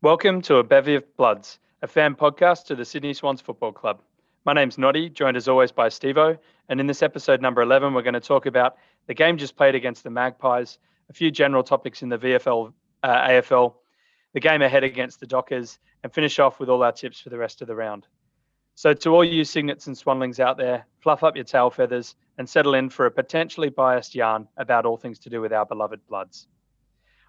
Welcome to A Bevy of Bloods, a fan podcast to the Sydney Swans Football Club. My name's Noddy, joined as always by Stevo, and in this episode number 11, we're going to talk about the game just played against the Magpies, a few general topics in the VFL, AFL, the game ahead against the Dockers, and finish off with all our tips for the rest of the round. So to all you Cygnets and Swanlings out there, fluff up your tail feathers and settle in for a potentially biased yarn about all things to do with our beloved Bloods.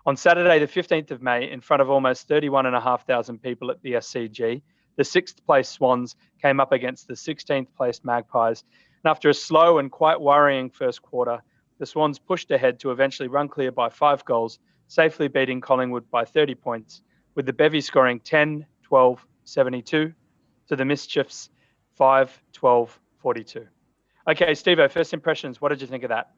On Saturday, the 15th of May, in front of almost 31,500 people at the SCG, the 6th place Swans came up against the 16th place Magpies. And after a slow and quite worrying first quarter, the Swans pushed ahead to eventually run clear by 5 goals, safely beating Collingwood by 30 points, with the Bevy scoring 10, 12, 72 to the Mischief's 5, 12, 42. Okay, Stevo, first impressions, what did you think of that?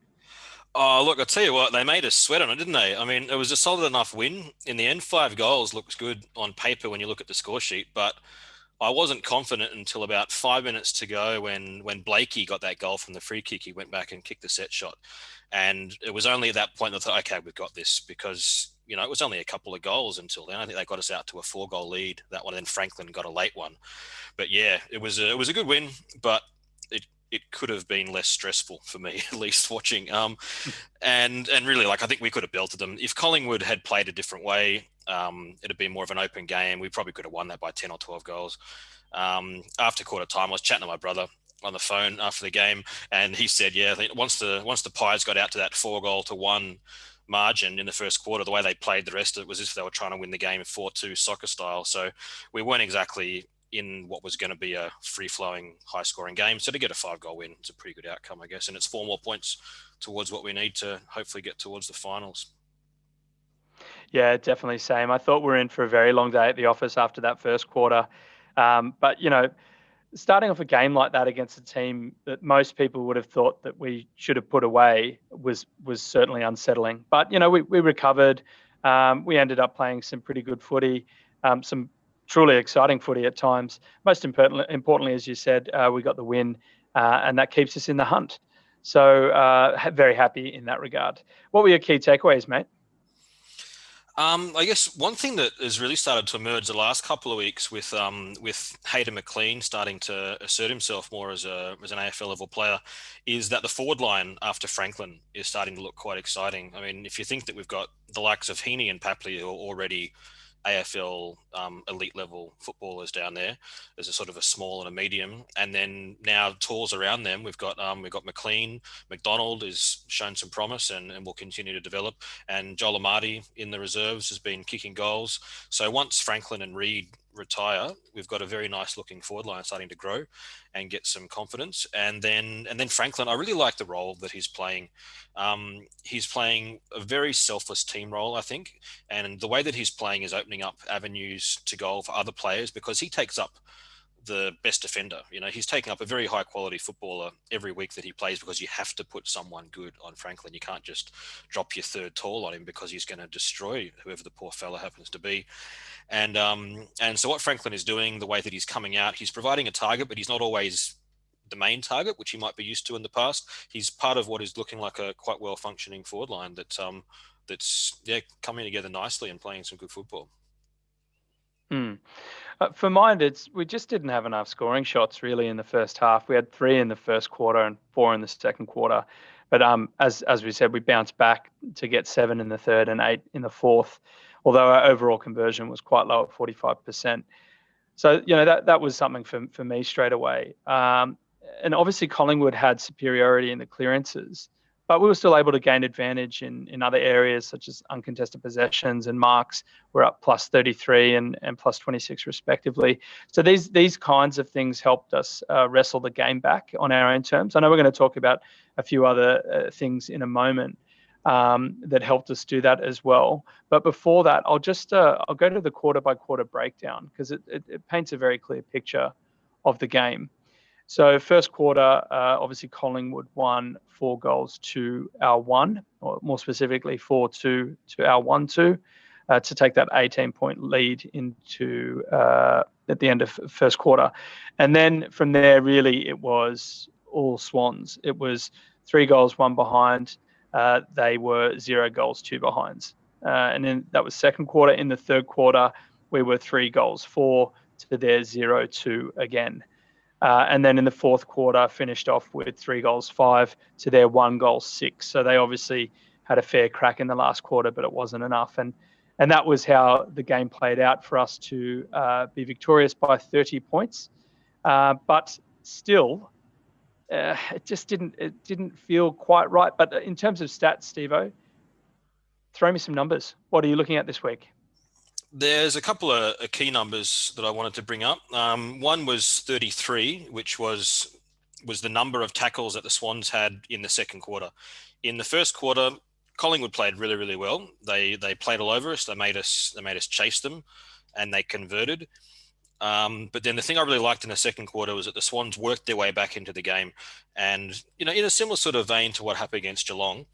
Oh, look, I'll tell you what, they made us sweat on it, didn't they? I mean, it was a solid enough win. In the end, 5 goals looks good on paper when you look at the score sheet, but I wasn't confident until about 5 minutes to go when Blakey got that goal from the free kick. He went back and kicked the set shot. And it was only at that point that I thought, okay, we've got this because, it was only a couple of goals until then. I think they got us out to a 4-goal lead, that one, and then Franklin got a late one. But yeah, it was a good win, but it could have been less stressful for me, at least watching. And really, I think we could have belted them. If Collingwood had played a different way, it'd have been more of an open game. We probably could have won that by 10 or 12 goals. After quarter time, I was chatting to my brother on the phone after the game, and he said, yeah, I think once the Pies got out to that 4-1 margin in the first quarter, the way they played the rest of it was as if they were trying to win the game 4-2 soccer style. So we weren't exactly in what was going to be a free-flowing, high-scoring game. So to get a 5-goal win, it's a pretty good outcome, I guess. And it's 4 more points towards what we need to hopefully get towards the finals. Yeah, definitely same. I thought we were in for a very long day at the office after that first quarter. But, starting off a game like that against a team that most people would have thought that we should have put away was certainly unsettling. But, we recovered. We ended up playing some pretty good footy, some truly exciting footy at times. Most importantly, as you said, we got the win, and that keeps us in the hunt. So very happy in that regard. What were your key takeaways, mate? I guess one thing that has really started to emerge the last couple of weeks with Hayden McLean starting to assert himself more as an AFL level player is that the forward line after Franklin is starting to look quite exciting. I mean, if you think that we've got the likes of Heaney and Papley who are already AFL elite level footballers down there. There's a sort of a small and a medium, and then now tools around them. We've got McLean, McDonald has shown some promise and will continue to develop, and Joel Amati in the reserves has been kicking goals. So once Franklin and Reid retire, we've got a very nice looking forward line starting to grow and get some confidence. And then Franklin, I really like the role that he's playing. He's playing a very selfless team role, I think. And the way that he's playing is opening up avenues to goal for other players because he takes up the best defender. He's taking up a very high quality footballer every week that he plays because you have to put someone good on Franklin. You can't just drop your third tall on him because he's going to destroy whoever the poor fella happens to be. And so what Franklin is doing, the way that he's coming out, he's providing a target, but he's not always the main target, which he might be used to in the past. He's part of what is looking like a quite well functioning forward line that's coming together nicely and playing some good football. For mine, we just didn't have enough scoring shots really in the first half. We had 3 in the first quarter and 4 in the second quarter. But as we said, we bounced back to get 7 in the third and 8 in the fourth, although our overall conversion was quite low at 45%. So, that was something for me straight away. And obviously Collingwood had superiority in the clearances, but we were still able to gain advantage in other areas such as uncontested possessions and marks. We're up plus 33 and plus 26 respectively. So these kinds of things helped us wrestle the game back on our own terms. I know we're going to talk about a few other things in a moment that helped us do that as well. But before that, I'll go to the quarter by quarter breakdown because it paints a very clear picture of the game. So first quarter, obviously Collingwood won 4 goals to our 1, or more specifically 4-2 to our 1-2, to take that 18-point lead into at the end of first quarter. And then from there, really, it was all Swans. It was 3 goals, 1 behind. They were 0 goals, 2 behinds. And then that was second quarter. In the third quarter, we were 3 goals 4 to their 0-2 again. And then in the fourth quarter, finished off with 3 goals 5 to their 1 goal 6. So they obviously had a fair crack in the last quarter, but it wasn't enough. And that was how the game played out for us to be victorious by 30 points. But still, it just didn't feel quite right. But in terms of stats, Stevo, throw me some numbers. What are you looking at this week? There's a couple of key numbers that I wanted to bring up. One was 33, which was the number of tackles that the Swans had in the second quarter. In the first quarter, Collingwood played really, really well. They played all over us. They made us chase them, and they converted. But then the thing I really liked in the second quarter was that the Swans worked their way back into the game, and in a similar sort of vein to what happened against Geelong,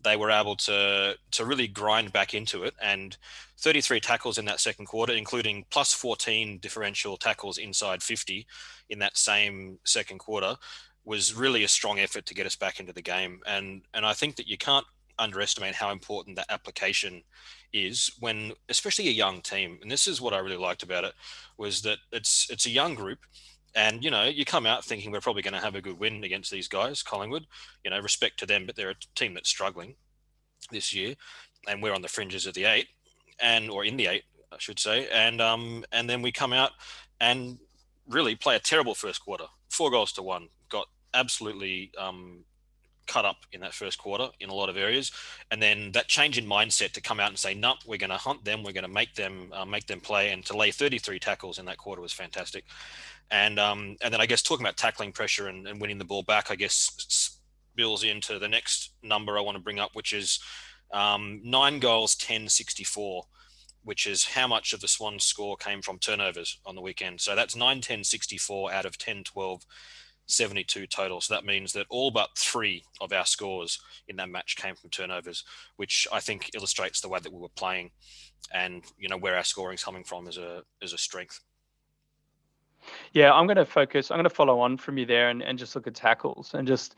they were able to really grind back into it. And 33 tackles in that second quarter, including plus 14 differential tackles inside 50 in that same second quarter, was really a strong effort to get us back into the game. And I think that you can't underestimate how important that application is when, especially a young team. And this is what I really liked about it, was that it's a young group. And, you come out thinking we're probably going to have a good win against these guys, Collingwood, respect to them, but they're a team that's struggling this year, and we're on the fringes of the 8 or in the 8, I should say. And then we come out and really play a terrible first quarter, 4 goals to 1, got absolutely cut up in that first quarter in a lot of areas. And then that change in mindset to come out and say, no, we're going to hunt them. We're going to make them play, and to lay 33 tackles in that quarter was fantastic. And then I guess talking about tackling pressure and winning the ball back, I guess spills into the next number I want to bring up, which is 9 goals, 10-64, which is how much of the Swans score came from turnovers on the weekend. So that's 9-10-64 out of 10-12, 72 total. So that means that all but 3 of our scores in that match came from turnovers, which I think illustrates the way that we were playing and, where our scoring's coming from as a strength. Yeah, I'm going to follow on from you there and just look at tackles and just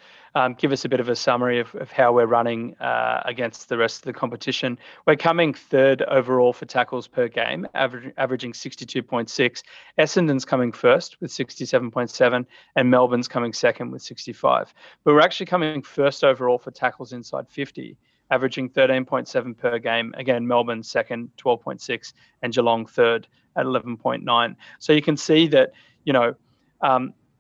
give us a bit of a summary of how we're running against the rest of the competition. We're coming 3rd overall for tackles per game, averaging 62.6. Essendon's coming 1st with 67.7, and Melbourne's coming 2nd with 65. But we're actually coming 1st overall for tackles inside 50, averaging 13.7 per game. Again, Melbourne 2nd, 12.6, and Geelong 3rd at 11.9. So you can see that,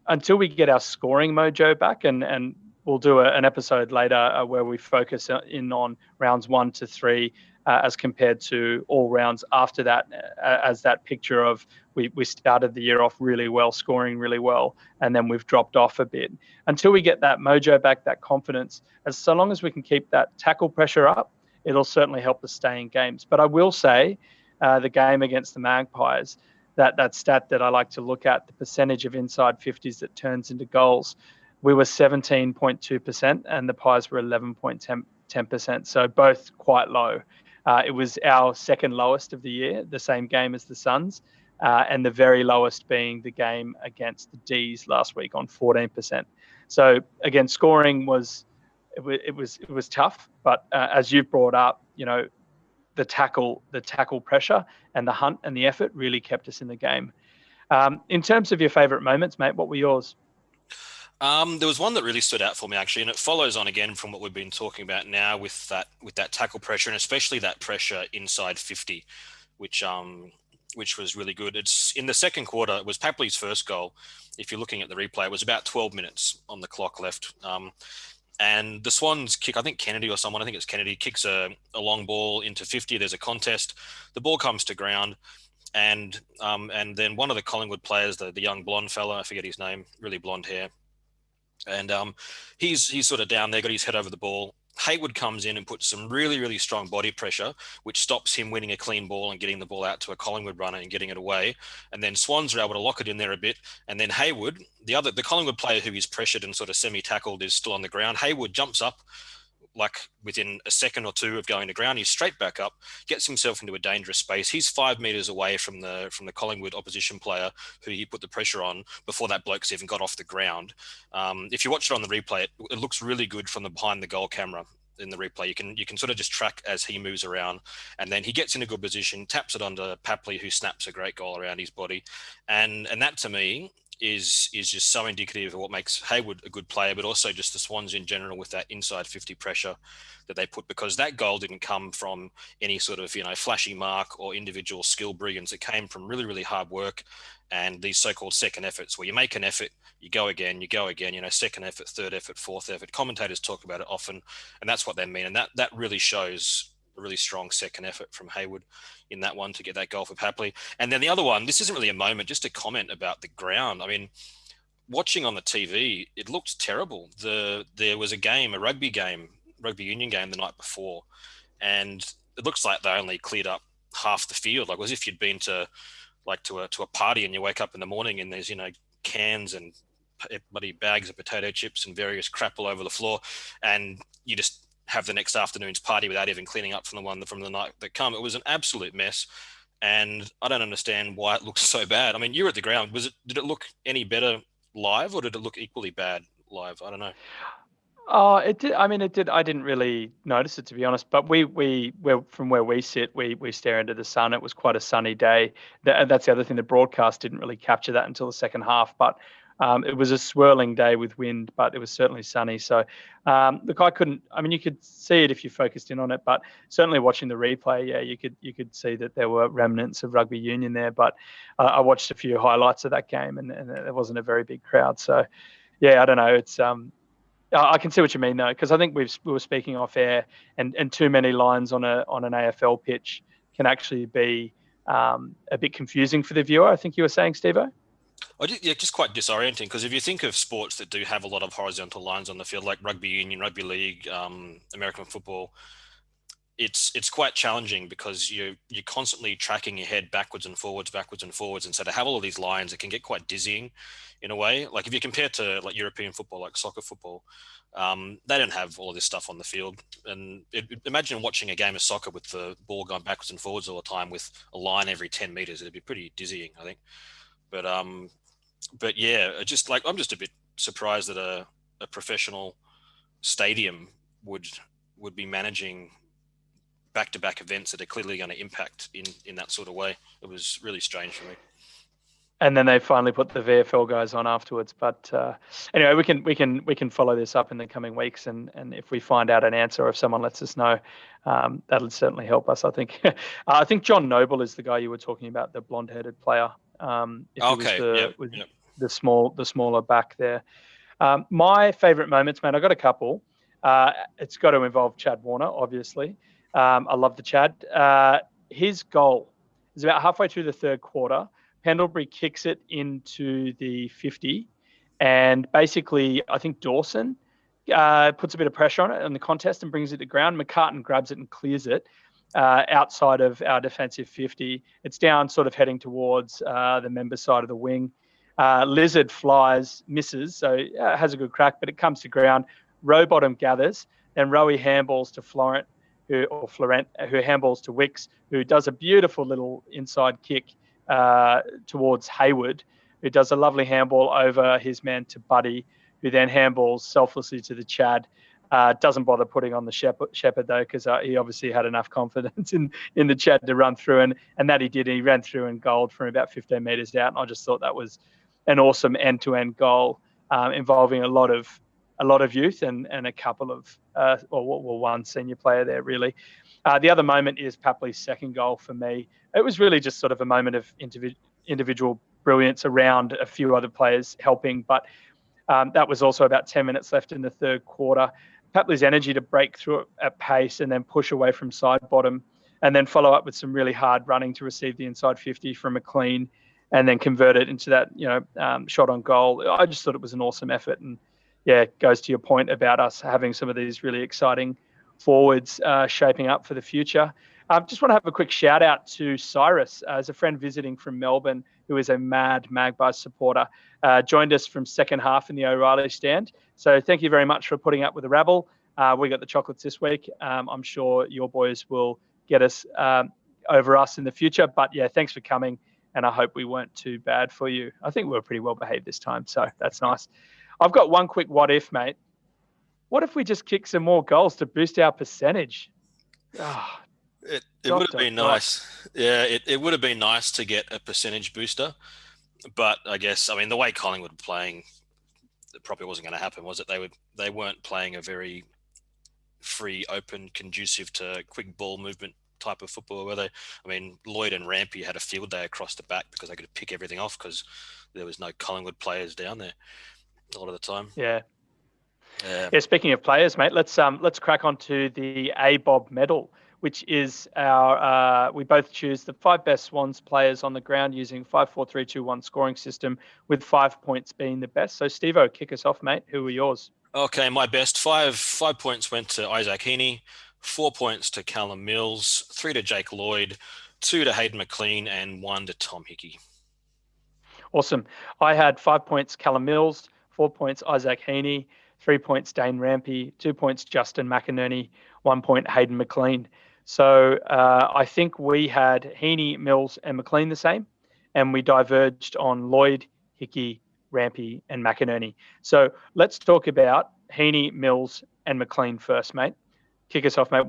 until we get our scoring mojo back, and we'll do an episode later where we focus in on rounds 1 to 3 as compared to all rounds after that, as that picture of we started the year off really well, scoring really well, and then we've dropped off a bit. Until we get that mojo back, that confidence, so long as we can keep that tackle pressure up, it'll certainly help us stay in games. But I will say, the game against the Magpies, that stat that I like to look at, the percentage of inside 50s that turns into goals, we were 17.2% and the Pies were 11.10%. So both quite low. It was our second lowest of the year, the same game as the Suns, and the very lowest being the game against the D's last week on 14%. So again, scoring was tough, but as you've brought up, the tackle pressure and the hunt and the effort really kept us in the game. In terms of your favourite moments, mate, what were yours? There was one that really stood out for me, actually, and it follows on again from what we've been talking about now with that tackle pressure, and especially that pressure inside 50, which was really good. It's in the second quarter. It was Papley's first goal. If you're looking at the replay, it was about 12 minutes on the clock left. And the Swans kick, I think Kennedy kicks a long ball into 50. There's a contest. The ball comes to ground. And then one of the Collingwood players, the young blonde fella, I forget his name, really blonde hair. And he's sort of down there, got his head over the ball. Hayward comes in and puts some really, really strong body pressure, which stops him winning a clean ball and getting the ball out to a Collingwood runner and getting it away. And then Swans are able to lock it in there a bit. And then Hayward, the Collingwood player who is pressured and sort of semi-tackled, is still on the ground. Hayward jumps up like within a second or two of going to ground. He's straight back up, gets himself into a dangerous space. He's 5 meters away from the Collingwood opposition player who he put the pressure on before that bloke's even got off the ground. If you watch it on the replay, it looks really good from behind the goal camera. in the replay. You can sort of just track as he moves around, and then he gets in a good position, taps it onto Papley, who snaps a great goal around his body, and that to me is just so indicative of what makes Hayward a good player, but also just the Swans in general with that inside 50 pressure that they put, because that goal didn't come from any sort of, flashy mark or individual skill brilliance. It came from really, really hard work and these so-called second efforts where you make an effort, you go again, second effort, third effort, fourth effort. Commentators talk about it often, and that's what they mean. And that really shows a really strong second effort from Hayward in that one to get that goal for Papley. And then the other one, this isn't really a moment, just a comment about the ground. I mean, watching on the TV, it looked terrible. There was a rugby union game the night before, and it looks like they only cleared up half the field, like as if you'd been to a party and you wake up in the morning and there's cans and bloody bags of potato chips and various crap all over the floor, and you just have the next afternoon's party without even cleaning up from the night that come. It was an absolute mess, and I don't understand why it looks so bad. I mean, you were at the ground. Did it look any better live, or did it look equally bad live? I don't know. Oh, it did. I mean, it did. I didn't really notice it, to be honest. But we're from where we sit, we stare into the sun. It was quite a sunny day. That's the other thing. The broadcast didn't really capture that until the second half. But it was a swirling day with wind, but it was certainly sunny. So, look, I couldn't. I mean, you could see it if you focused in on it, but certainly watching the replay, yeah, you could see that there were remnants of rugby union there. But I watched a few highlights of that game, and there wasn't a very big crowd. So, yeah, I don't know. It's I can see what you mean though, because I think we were speaking off air, and too many lines on an AFL pitch can actually be a bit confusing for the viewer. I think you were saying, Stevo? Just quite disorienting, because if you think of sports that do have a lot of horizontal lines on the field, like rugby union, rugby league, American football, it's quite challenging because you're constantly tracking your head backwards and forwards, and so to have all of these lines, it can get quite dizzying in a way. Like if you compare to like European football, like soccer football, they don't have all of this stuff on the field. And imagine watching a game of soccer with the ball going backwards and forwards all the time with a line every 10 meters. It'd be pretty dizzying, I think. But yeah, I'm just a bit surprised that a professional stadium would be managing back-to-back events that are clearly going to impact in that sort of way. It was really strange for me. And then they finally put the VFL guys on afterwards. But anyway, we can follow this up in the coming weeks, and if we find out an answer, or if someone lets us know, that'll certainly help us. I think I think John Noble is the guy you were talking about, the blonde-headed player. The smaller back there. My favourite moments, man, I got a couple. It's got to involve Chad Warner, obviously. I love the Chad. His goal is about halfway through the third quarter. Pendlebury kicks it into the 50, and basically, I think Dawson puts a bit of pressure on it in the contest and brings it to ground. McCartan grabs it and clears it outside of our defensive 50. It's down, sort of heading towards the member side of the wing. Lizard flies, misses, so it has a good crack, but it comes to ground. Rowbottom gathers, then Rowie handballs to Florent, who handballs to Wicks, who does a beautiful little inside kick towards Hayward, who does a lovely handball over his man to Buddy, who then handballs selflessly to the Chad. Doesn't bother putting on the Shepherd though, because he obviously had enough confidence in the Chad to run through, and that he did. He ran through and goaled from about 15 metres out, and I just thought that was an awesome end-to-end goal involving a lot of youth and a couple of one senior player there really. The other moment is Papley's second goal for me. It was really just sort of a moment of individual brilliance around a few other players helping, but that was also about 10 minutes left in the third quarter. Papley's energy to break through at pace and then push away from side bottom, and then follow up with some really hard running to receive the inside 50 from McLean, and then convert it into that shot on goal. I just thought it was an awesome effort, and yeah, it goes to your point about us having some of these really exciting forwards shaping up for the future. Just want to have a quick shout out to Cyrus, as a friend visiting from Melbourne, who is a mad Magpies supporter, joined us from second half in the O'Reilly stand. So thank you very much for putting up with the rabble. We got the chocolates this week. I'm sure your boys will get us over us in the future. But yeah, thanks for coming, and I hope we weren't too bad for you. I think we were pretty well behaved this time, so that's nice. I've got one quick what if, mate. what if we just kick some more goals to boost our percentage? Oh, It would have been nice. Yeah, it would have been nice to get a percentage booster. But I guess, I mean, the way Collingwood were playing, it probably wasn't going to happen, was it? They weren't playing a very free, open, conducive to quick ball movement type of football, were they? I mean, Lloyd and Rampy had a field day across the back because they could pick everything off because there was no Collingwood players down there a lot of the time. Yeah. Speaking of players, mate, let's crack on to the ABOB medal, which is our we both choose the 5 best Swans players on the ground using 5-4-3-2-1 scoring system, with 5 points being the best. So Stevo, kick us off, mate. Who are yours? Okay, my best five points went to Isaac Heaney, 4 points to Callum Mills, 3 to Jake Lloyd, 2 to Hayden McLean, and 1 to Tom Hickey. Awesome. I had 5 points Callum Mills, 4 points Isaac Heaney, 3 points Dane Rampy, 2 points Justin McInerney, 1 point Hayden McLean. So I think we had Heaney, Mills, and McLean the same, and we diverged on Lloyd, Hickey, Rampy, and McInerney. So let's talk about Heaney, Mills, and McLean first, mate. Kick us off, mate.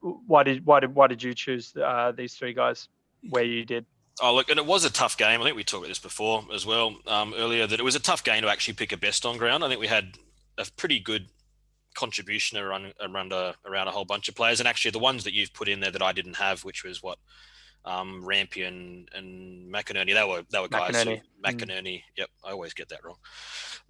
Why did you choose these three guys where you did? Oh, look, and it was a tough game. I think we talked about this before as well earlier, that it was a tough game to actually pick a best on ground. I think we had a pretty good contribution around a whole bunch of players. And actually the ones that you've put in there that I didn't have, which was Rampy and McInerney, they were guys. McInerney. Yep, I always get that wrong.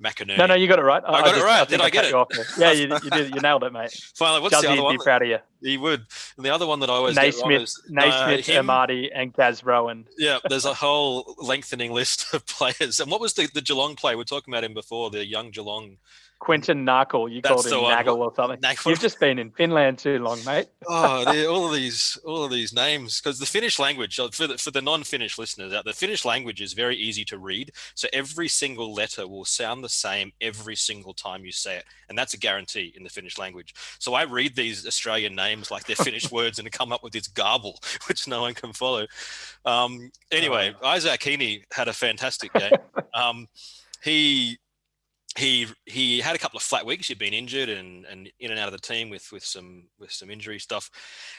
McInerney. No, you got it right. I got it right. Did I get it? Yeah, you did. You nailed it, mate. Finally, what's the other one? He'd be proud of you. He would. And the other one that I always get wrong is Naismith, Amati, and Gaz Rowan. Yeah, there's a whole lengthening list of players. And what was the Geelong player? We were talking about him before, the young Geelong. Quinton Narkle, you called him Nagel or something. You've just been in Finland too long, mate. All of these names, because the Finnish language, for the non-Finnish listeners out there, the Finnish language is very easy to read. So every single letter will sound the same every single time you say it, and that's a guarantee in the Finnish language. So I read these Australian names like they're Finnish words and come up with this garble which no one can follow. Anyway, Isaac Heaney had a fantastic game. He had a couple of flat weeks. He'd been injured and in and out of the team with some injury stuff.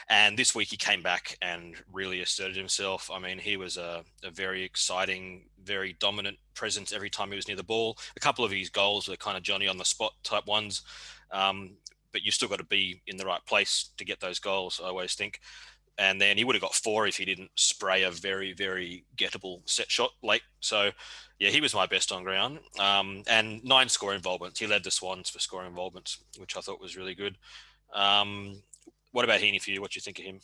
And this week he came back and really asserted himself. I mean, he was a very exciting, very dominant presence every time he was near the ball. A couple of his goals were kind of Johnny on the spot type ones. But you still got to be in the right place to get those goals, I always think. And then he would have got 4 if he didn't spray a very, very gettable set shot late. So, yeah, he was my best on ground. And 9 score involvements. He led the Swans for scoring involvements, which I thought was really good. What about Heaney for you? What do you think of him?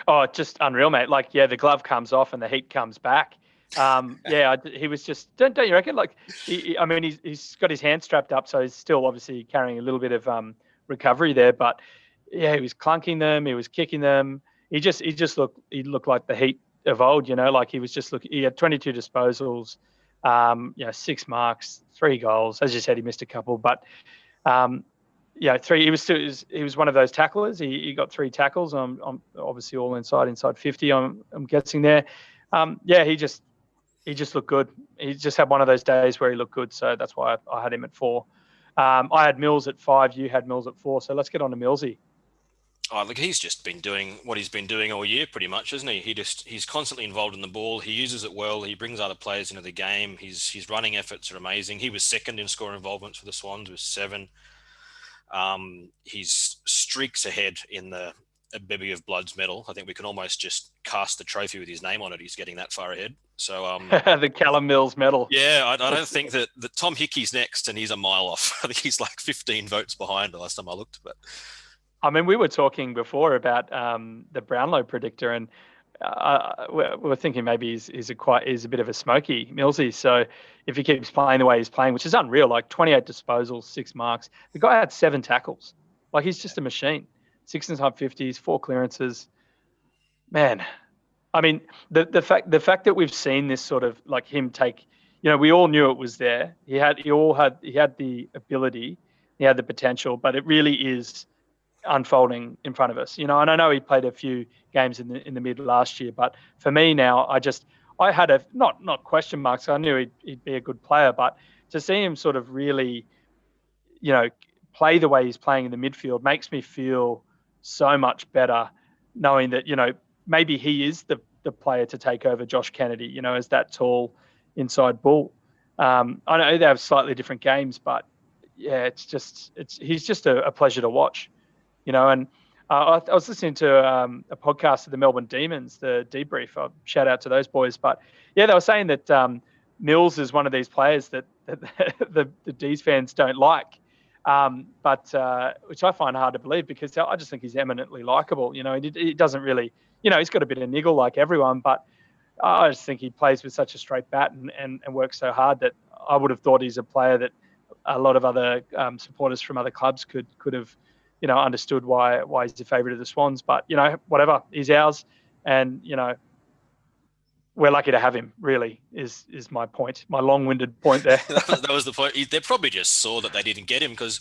Oh, just unreal, mate. Like, yeah, the glove comes off and the heat comes back. He was just, don't you reckon? Like, he's got his hand strapped up, so he's still obviously carrying a little bit of recovery there. But, yeah, he was clunking them. He was kicking them. He looked like the Heat of old, like he had 22 disposals, 6 marks, 3 goals. As you said, he missed a couple, but 3. He was one of those tacklers. He got 3 tackles. Obviously all inside 50. I'm guessing there. He just looked good. He just had one of those days where he looked good. So that's why I had him at 4. I had Mills at 5. You had Mills at 4. So let's get on to Millsy. Oh, look, he's just been doing what he's been doing all year pretty much, isn't he? He's constantly involved in the ball. He uses it well. He brings other players into the game. His running efforts are amazing. He was second in scoring involvements for the Swans with 7. He's streaks ahead in the Bevy of Blood's medal. I think we can almost just cast the trophy with his name on it. He's getting that far ahead. So the Callum Mills medal. Yeah, I don't think that Tom Hickey's next and he's a mile off. I think he's like 15 votes behind the last time I looked, but... I mean, we were talking before about the Brownlow predictor, and we were thinking maybe he's a bit of a smoky Millsy. So if he keeps playing the way he's playing, which is unreal, like 28 disposals, 6 marks, the guy had 7 tackles. Like, he's just a machine. 6 inside 50s, 4 clearances. Man, I mean, the fact that we've seen this sort of like him take, we all knew it was there. He had the ability, he had the potential, but it really is unfolding in front of us, and I know he played a few games in the mid last year, but for me now, I had a not question marks. I knew he'd be a good player, but to see him sort of really, play the way he's playing in the midfield makes me feel so much better, knowing that, maybe he is the player to take over Josh Kennedy, as that tall inside bull. I know they have slightly different games, but yeah, he's just a pleasure to watch, and I was listening to a podcast of the Melbourne Demons, the debrief. Shout out to those boys. But yeah, they were saying that Mills is one of these players that the D's fans don't like, but which I find hard to believe, because I just think he's eminently likable. He doesn't really, he's got a bit of niggle like everyone, but I just think he plays with such a straight bat and works so hard that I would have thought he's a player that a lot of other supporters from other clubs could have, understood why he's the favourite of the Swans. But, whatever, he's ours. And, we're lucky to have him, really, is my point, my long-winded point there. that was the point. They probably just saw that they didn't get him because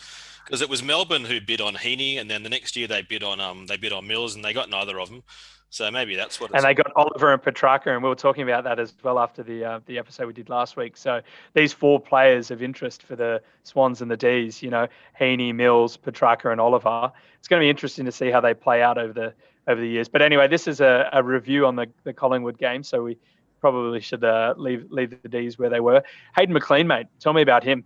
it was Melbourne who bid on Heaney, and then the next year they bid on Mills, and they got neither of them. So maybe that's what. And they got Oliver and Petrarca, and we were talking about that as well after the episode we did last week. So these 4 players of interest for the Swans and the D's, Heaney, Mills, Petrarca, and Oliver. It's going to be interesting to see how they play out over the years. But anyway, this is a review on the Collingwood game, so we probably should leave the D's where they were. Hayden McLean, mate, tell me about him.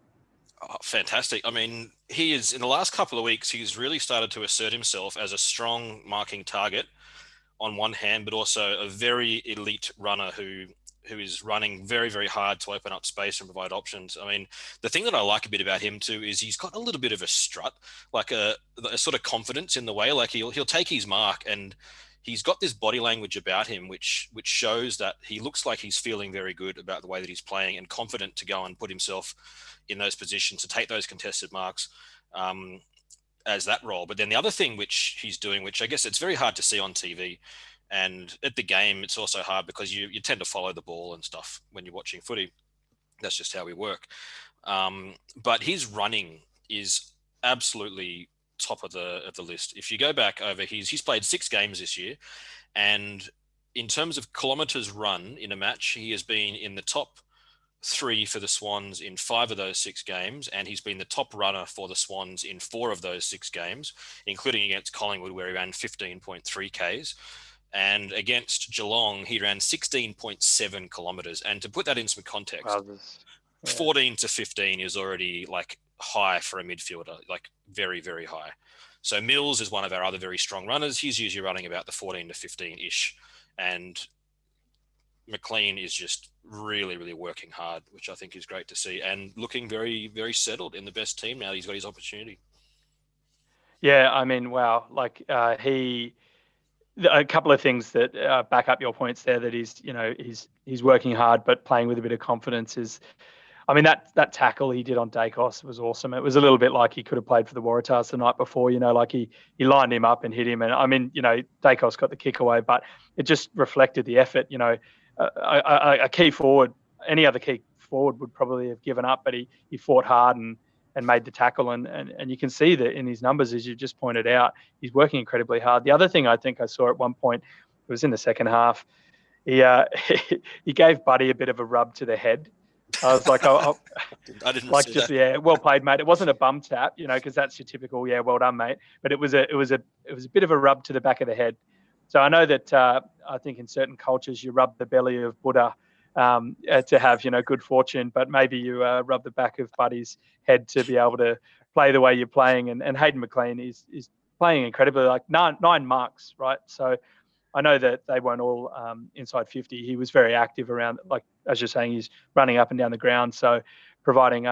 Oh, fantastic. I mean, he is, in the last couple of weeks, he's really started to assert himself as a strong marking target on one hand, but also a very elite runner who is running very, very hard to open up space and provide options. I mean, the thing that I like a bit about him too is he's got a little bit of a strut, like a sort of confidence in the way. Like he'll take his mark, and he's got this body language about him which shows that he looks like he's feeling very good about the way that he's playing and confident to go and put himself in those positions to take those contested marks. As that role. But then the other thing which he's doing, which I guess it's very hard to see on TV, and at the game it's also hard because you tend to follow the ball and stuff when you're watching footy. That's just how we work. But his running is absolutely top of the list. If you go back over, he's played 6 games this year, and in terms of kilometres run in a match, he has been in the top 3 for the Swans in 5 of those 6 games, and he's been the top runner for the Swans in 4 of those 6 games, including against Collingwood, where he ran 15.3 Ks. And against Geelong, he ran 16.7 kilometres. And to put that in some context, 14 to 15 is already like high for a midfielder, like very, very high. So Mills is one of our other very strong runners. He's usually running about the 14 to 15-ish. And McLean is just really, really working hard, which I think is great to see, and looking very, very settled in the best team now. He's got his opportunity. Yeah, I mean, wow. Like a couple of things that back up your points there, that he's working hard, but playing with a bit of confidence is, I mean, that tackle he did on Dacos was awesome. It was a little bit like he could have played for the Waratahs the night before, like he lined him up and hit him. And I mean, Dacos got the kick away, but it just reflected the effort. A key forward, any other key forward would probably have given up, but he fought hard and made the tackle. And you can see that in his numbers, as you just pointed out, he's working incredibly hard. The other thing I think I saw at one point, it was in the second half, he gave Buddy a bit of a rub to the head. I was like, I didn't like, just that. Yeah, well played, mate. It wasn't a bum tap, because that's your typical, yeah, well done, mate. But it was a bit of a rub to the back of the head. So I know that I think in certain cultures you rub the belly of Buddha to have good fortune, but maybe you rub the back of Buddy's head to be able to play the way you're playing. And Hayden McLean is playing incredibly, like nine marks, right? So I know that they weren't all inside 50. He was very active around, like as you're saying, he's running up and down the ground, so providing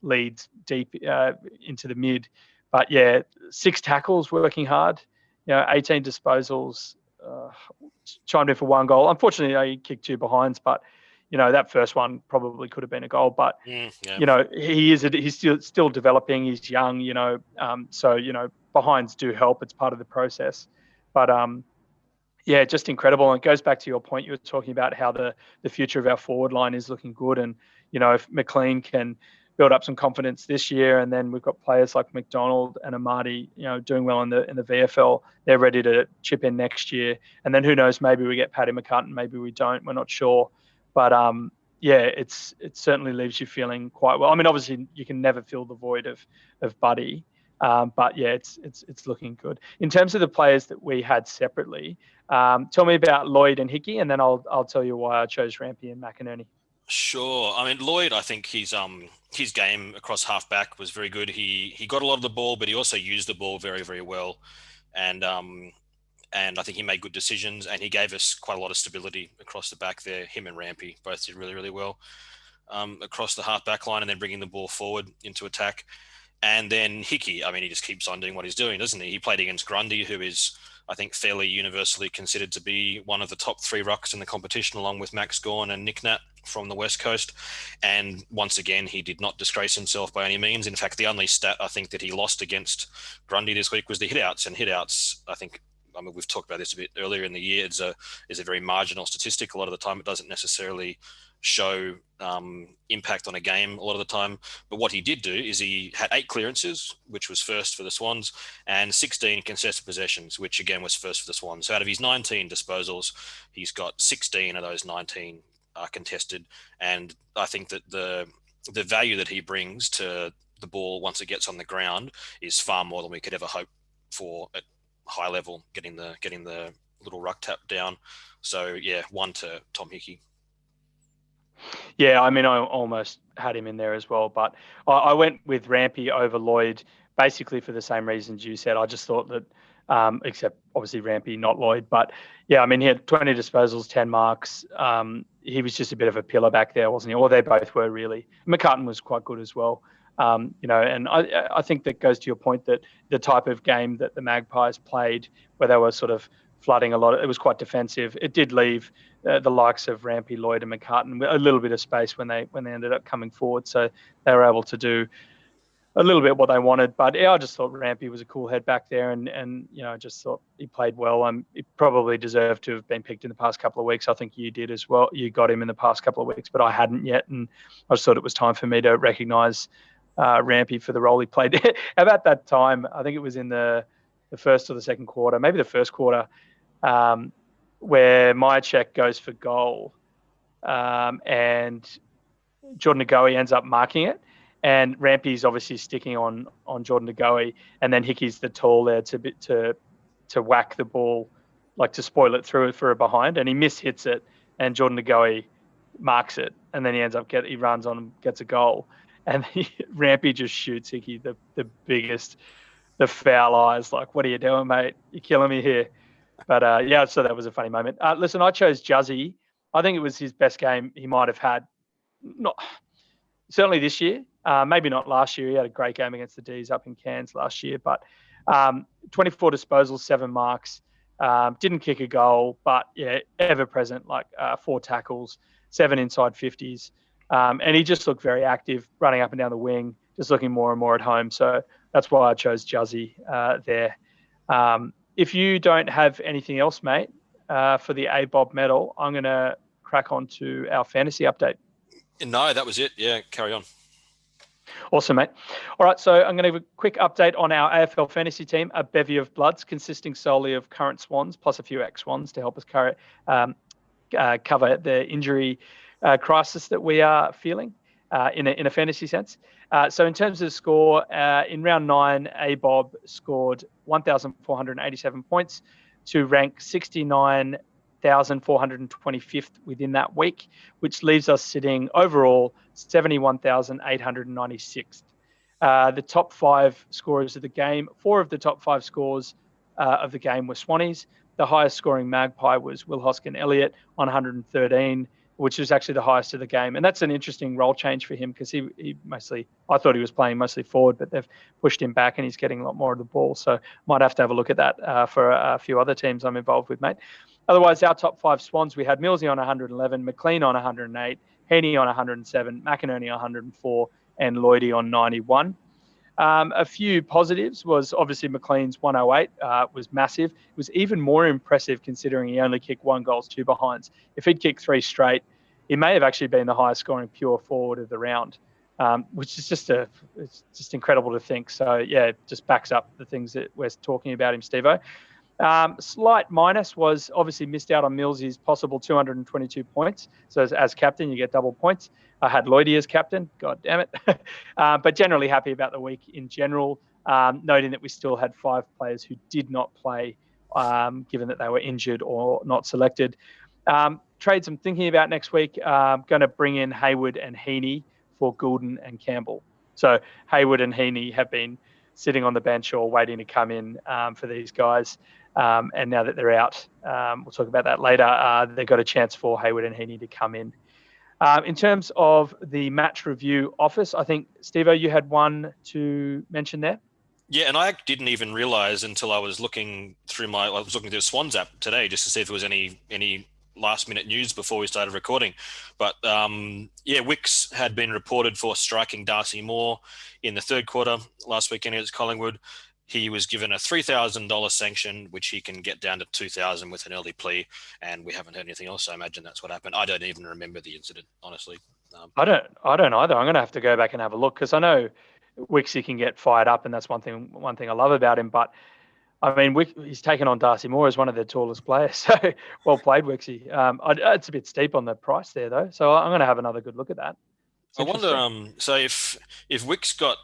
leads deep into the mid. But yeah, 6 tackles, working hard. 18 disposals, chimed in for 1 goal. Unfortunately, he kicked 2 behinds, but that first one probably could have been a goal. But he's still developing. He's young. So behinds do help. It's part of the process. But yeah, just incredible. And it goes back to your point. You were talking about how the future of our forward line is looking good, and if McLean can build up some confidence this year, and then we've got players like McDonald and Amadi, doing well in the VFL. They're ready to chip in next year, and then who knows? Maybe we get Paddy McCartan, maybe we don't. We're not sure, but it certainly leaves you feeling quite well. I mean, obviously you can never fill the void of Buddy, but yeah, it's looking good. In terms of the players that we had separately, tell me about Lloyd and Hickey, and then I'll tell you why I chose Rampy and McInerney. Sure. I mean, Lloyd, I think his game across halfback was very good. He got a lot of the ball, but he also used the ball very, very well. And I think he made good decisions, and he gave us quite a lot of stability across the back there. Him and Rampy both did really, really well across the half-back line, and then bringing the ball forward into attack. And then Hickey, I mean, he just keeps on doing what he's doing, doesn't he? He played against Grundy, who is, I think, fairly universally considered to be one of the top 3 rucks in the competition, along with Max Gawn and Nick Nat from the West Coast. And once again, he did not disgrace himself by any means. In fact, the only stat I think that he lost against Grundy this week was the hitouts. And hitouts, I mean, we've talked about this a bit earlier in the year. Is a very marginal statistic. A lot of the time, it doesn't necessarily show impact on a game a lot of the time. But what he did do is he had 8 clearances, which was first for the Swans, and 16 contested possessions, which again was first for the Swans. So out of his 19 disposals, he's got 16 of those 19 are contested. And I think that the value that he brings to the ball once it gets on the ground is far more than we could ever hope for at high level, getting the little ruck tap down. So yeah, 1 to Tom Hickey. Yeah, I mean, I almost had him in there as well, but I went with Rampy over Lloyd basically for the same reasons you said. I just thought that, except obviously Rampy, not Lloyd, but yeah, I mean, he had 20 disposals, 10 marks. He was just a bit of a pillar back there, wasn't he? Or they both were really. McCartan was quite good as well. And I think that goes to your point that the type of game that the Magpies played, where they were sort of flooding a lot, it was quite defensive. It did leave the likes of Rampy, Lloyd, and McCartan a little bit of space when they ended up coming forward, so they were able to do a little bit what they wanted. But yeah, I just thought Rampy was a cool head back there, and just thought he played well. He probably deserved to have been picked in the past couple of weeks. I think you did as well. You got him in the past couple of weeks, but I hadn't yet, and I just thought it was time for me to recognise Rampy for the role he played. About that time, I think it was in the first or the second quarter, maybe the first quarter, where Myercheck goes for goal, and Jordan Agoe ends up marking it, and Rampy's obviously sticking on Jordan Agoe, and then Hickey's the tall there to whack the ball, like to spoil it through for a behind, and he mishits it, and Jordan Agoe marks it, and then he runs on and gets a goal. And Rampy just shoots Hickey the biggest, the foul eyes, like, what are you doing, mate? You're killing me here. But yeah, so that was a funny moment. Listen, I chose Juzzy. I think it was his best game he might have had. Not certainly this year. Maybe not last year. He had a great game against the D's up in Cairns last year. But 24 disposals, 7 marks. Didn't kick a goal, but yeah, ever present, like 4 tackles, 7 inside 50s. And he just looked very active, running up and down the wing, just looking more and more at home. So that's why I chose Juzzy there. If you don't have anything else, mate, for the ABOB medal, I'm going to crack on to our fantasy update. No, that was it. Yeah, carry on. Awesome, mate. All right, so I'm going to give a quick update on our AFL fantasy team, a bevy of bloods consisting solely of current Swans plus a few ex-Swans to help us cover the injury crisis that we are feeling in a fantasy sense. So in terms of the score, in round 9, ABOB scored 1,487 points to rank 69,425th within that week, which leaves us sitting overall 71,896th. The top 5 scorers of the game, 4 of the top 5 scores of the game were Swannies. The highest scoring Magpie was Will Hoskin Elliott on 113, which was actually the highest of the game. And that's an interesting role change for him because he mostly, I thought he was playing mostly forward, but they've pushed him back and he's getting a lot more of the ball. So might have to have a look at that for a few other teams I'm involved with, mate. Otherwise, our top 5 Swans, we had Millsy on 111, McLean on 108, Heaney on 107, McInerney on 104, and Lloydie on 91. A few positives was obviously McLean's 108 was massive. It was even more impressive considering he only kicked 1 goal, 2 behinds. If he'd kicked 3 straight, he may have actually been the highest scoring pure forward of the round, which is it's just incredible to think. So yeah, it just backs up the things that we're talking about him, Stevo. Slight minus was obviously missed out on Millsy's possible 222 points. So as captain, you get double points. I had Lloydie as captain. God damn it. But generally happy about the week in general, noting that we still had 5 players who did not play, given that they were injured or not selected. Trades I'm thinking about next week. Going to bring in Hayward and Heaney for Goulden and Campbell. So Hayward and Heaney have been sitting on the bench or waiting to come in for these guys. And now that they're out, we'll talk about that later. They've got a chance for Hayward and Heaney to come in. In terms of the match review office, I think, Stevo, you had one to mention there. Yeah, and I didn't even realise until I was looking through the Swans app today just to see if there was any last minute news before we started recording. But Wicks had been reported for striking Darcy Moore in the third quarter last weekend against Collingwood. He was given a $3,000 sanction, which he can get down to $2,000 with an early plea, and we haven't heard anything else. So I imagine that's what happened. I don't even remember the incident, honestly. I don't either. I'm going to have to go back and have a look because I know Wixie can get fired up, and that's one thing I love about him. But I mean, he's taken on Darcy Moore as one of their tallest players. So well played, Wixie. It's a bit steep on the price there, though. So I'm going to have another good look at that. I wonder. So if Wicks got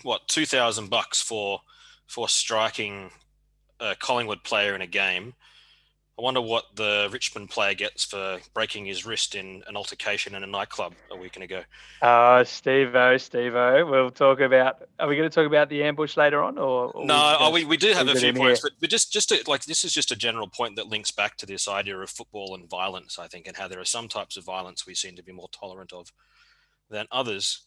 $2,000 for striking a Collingwood player in a game, I wonder what the Richmond player gets for breaking his wrist in an altercation in a nightclub a week ago. Stevo, we'll talk about. Are we going to talk about the ambush later on, or no? We do have a few points, but just this is just a general point that links back to this idea of football and violence, I think, and how there are some types of violence we seem to be more tolerant of than others.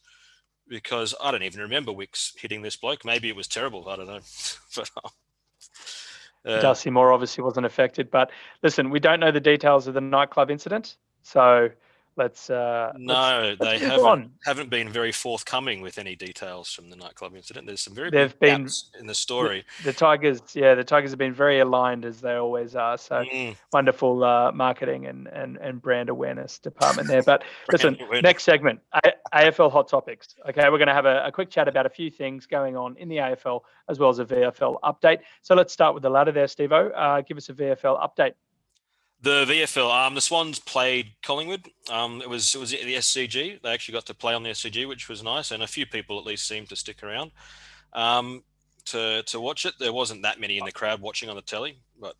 Because I don't even remember Wicks hitting this bloke. Maybe it was terrible. I don't know. But Darcy Moore obviously wasn't affected. But listen, we don't know the details of the nightclub incident, so let's haven't been very forthcoming with any details from the nightclub incident. There's some very big gaps in the story. The Tigers have been very aligned, as they always are. So wonderful marketing and brand awareness department there. But listen, next segment, AFL hot topics. Okay, we're going to have a quick chat about a few things going on in the AFL as well as a VFL update. So let's start with the ladder there, Stevo. Give us a VFL update. The VFL, the Swans played Collingwood. It was at the SCG. They actually got to play on the SCG, which was nice, and a few people at least seemed to stick around to watch it. There wasn't that many in the crowd watching on the telly, but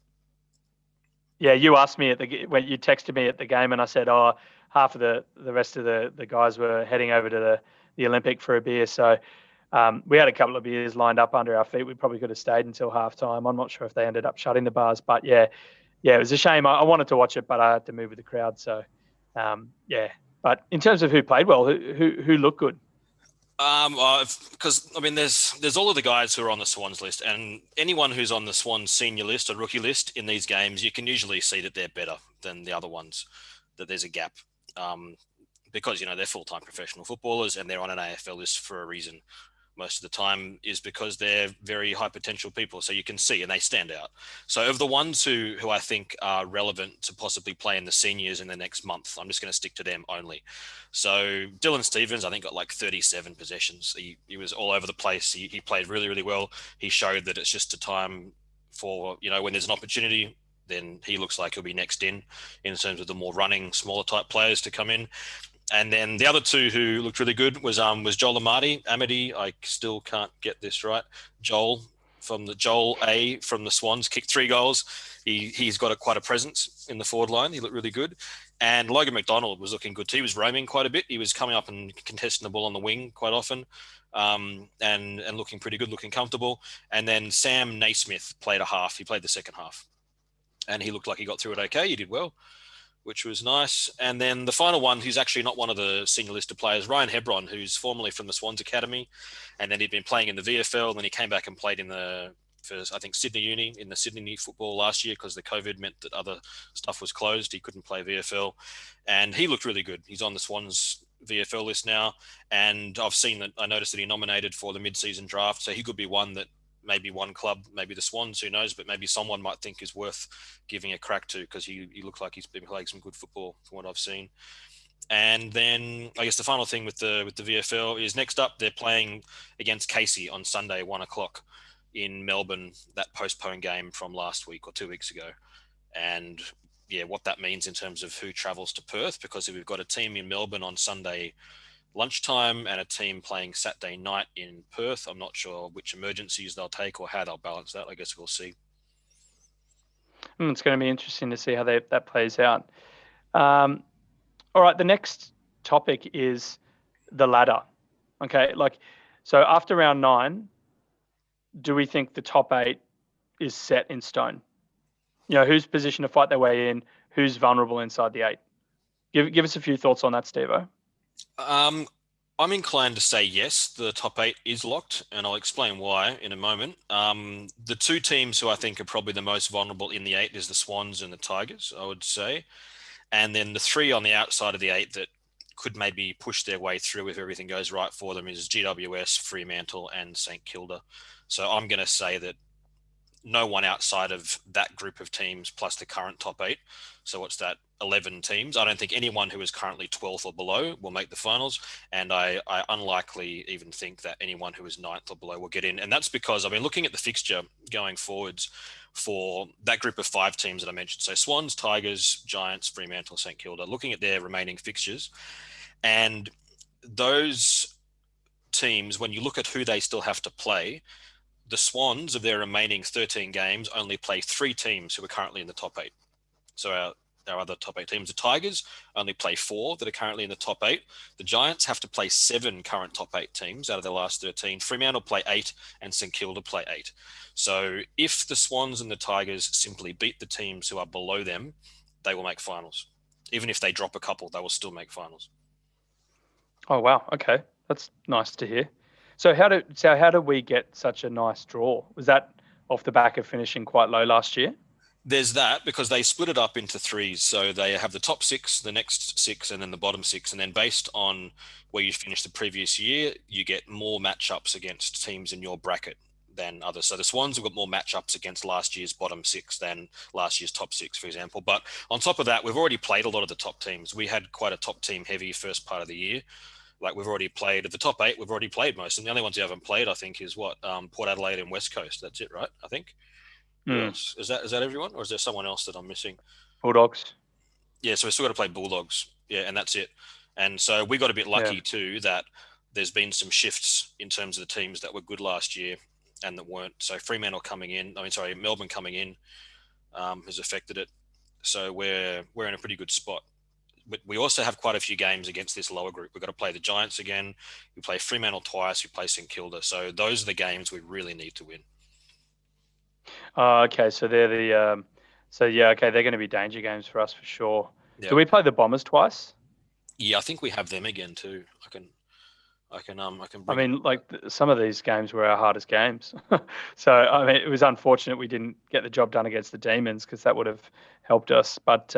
yeah, you asked me when you texted me at the game, and I said, half of the rest of the guys were heading over to the Olympic for a beer, so. We had a couple of beers lined up under our feet. We probably could have stayed until halftime. I'm not sure if they ended up shutting the bars, but yeah, it was a shame. I wanted to watch it, but I had to move with the crowd. So, But in terms of who played well, who looked good? Because I mean, there's all of the guys who are on the Swans list, and anyone who's on the Swans senior list or rookie list in these games, you can usually see that they're better than the other ones. That there's a gap, because they're full-time professional footballers and they're on an AFL list for a reason. Most of the time is because they're very high potential people. So you can see, and they stand out. So of the ones who I think are relevant to possibly play in the seniors in the next month, I'm just going to stick to them only. So Dylan Stephens, I think, got like 37 possessions. He was all over the place. He played really, really well. He showed that it's just a time for, when there's an opportunity, then he looks like he'll be next in terms of the more running, smaller type players to come in. And then the other two who looked really good was Joel Amity. I still can't get this right. Joel A from the Swans kicked 3 goals. He's got quite a presence in the forward line. He looked really good. And Logan McDonald was looking good too. He was roaming quite a bit. He was coming up and contesting the ball on the wing quite often, and looking pretty good, looking comfortable. And then Sam Naismith played a half. He played the second half, and he looked like he got through it okay. He did well, which was nice. And then the final one, who's actually not one of the senior listed players, Ryan Hebron, who's formerly from the Swans Academy, and then he'd been playing in the VFL, and then he came back and played for Sydney Uni, in the Sydney football last year, because the COVID meant that other stuff was closed. He couldn't play VFL, and he looked really good. He's on the Swans VFL list now, and I noticed that he nominated for the mid-season draft, so he could be one that maybe one club, maybe the Swans, who knows, but maybe someone might think is worth giving a crack to, because he looks like he's been playing some good football from what I've seen. And then I guess the final thing with the VFL is next up, they're playing against Casey on Sunday, 1:00. in Melbourne, that postponed game from last week or 2 weeks ago. And yeah, what that means in terms of who travels to Perth, because if we've got a team in Melbourne on Sunday lunchtime and a team playing Saturday night in Perth, I'm not sure which emergencies they'll take or how they'll balance that. I guess we'll see. It's going to be interesting to see how that plays out. All right, the next topic is the ladder. Okay, so after round 9, do we think the top 8 is set in stone? Who's positioned to fight their way in? Who's vulnerable inside the 8? Give us a few thoughts on that, Stevo. I'm inclined to say yes, the top 8 is locked, and I'll explain why in a moment. The 2 teams who I think are probably the most vulnerable in the 8 is the Swans and the Tigers, I would say. And then the 3 on the outside of the 8 that could maybe push their way through if everything goes right for them is GWS, Fremantle, and St Kilda. So I'm going to say that no one outside of that group of teams plus the current top 8. So what's that? 11 teams. I don't think anyone who is currently 12th or below will make the finals. And I unlikely even think that anyone who is 9th or below will get in. And that's because I've been looking at the fixture going forwards for that group of 5 teams that I mentioned. So Swans, Tigers, Giants, Fremantle, St Kilda, looking at their remaining fixtures. And those teams, when you look at who they still have to play, the Swans of their remaining 13 games only play 3 teams who are currently in the top 8. So our other top 8 teams, the Tigers only play 4 that are currently in the top 8. The Giants have to play 7 current top 8 teams out of their last 13. Fremantle play 8 and St Kilda play 8. So if the Swans and the Tigers simply beat the teams who are below them, they will make finals. Even if they drop a couple, they will still make finals. Oh, wow. Okay. That's nice to hear. So how do we get such a nice draw? Was that off the back of finishing quite low last year? There's that, because they split it up into 3s. So they have the top 6, the next 6, and then the bottom 6. And then based on where you finished the previous year, you get more matchups against teams in your bracket than others. So the Swans have got more matchups against last year's bottom 6 than last year's top 6, for example. But on top of that, we've already played a lot of the top teams. We had quite a top team heavy first part of the year. Like we've already played of the top 8, we've already played most. And the only ones you haven't played, I think, is Port Adelaide and West Coast. That's it, right? I think. Who else? Is that everyone, or is there someone else that I'm missing? Bulldogs. Yeah, so we still got to play Bulldogs. Yeah, and that's it. And so we got a bit lucky too that there's been some shifts in terms of the teams that were good last year and that weren't. So Melbourne coming in has affected it. So we're in a pretty good spot. But we also have quite a few games against this lower group. We've got to play the Giants again. We play Fremantle twice. We play St Kilda. So those are the games we really need to win. Okay, so they're the they're going to be danger games for us for sure. Yep. Do we play the Bombers twice? Yeah, I think we have them again too. I can. Some of these games were our hardest games. So it was unfortunate we didn't get the job done against the Demons, because that would have helped us. But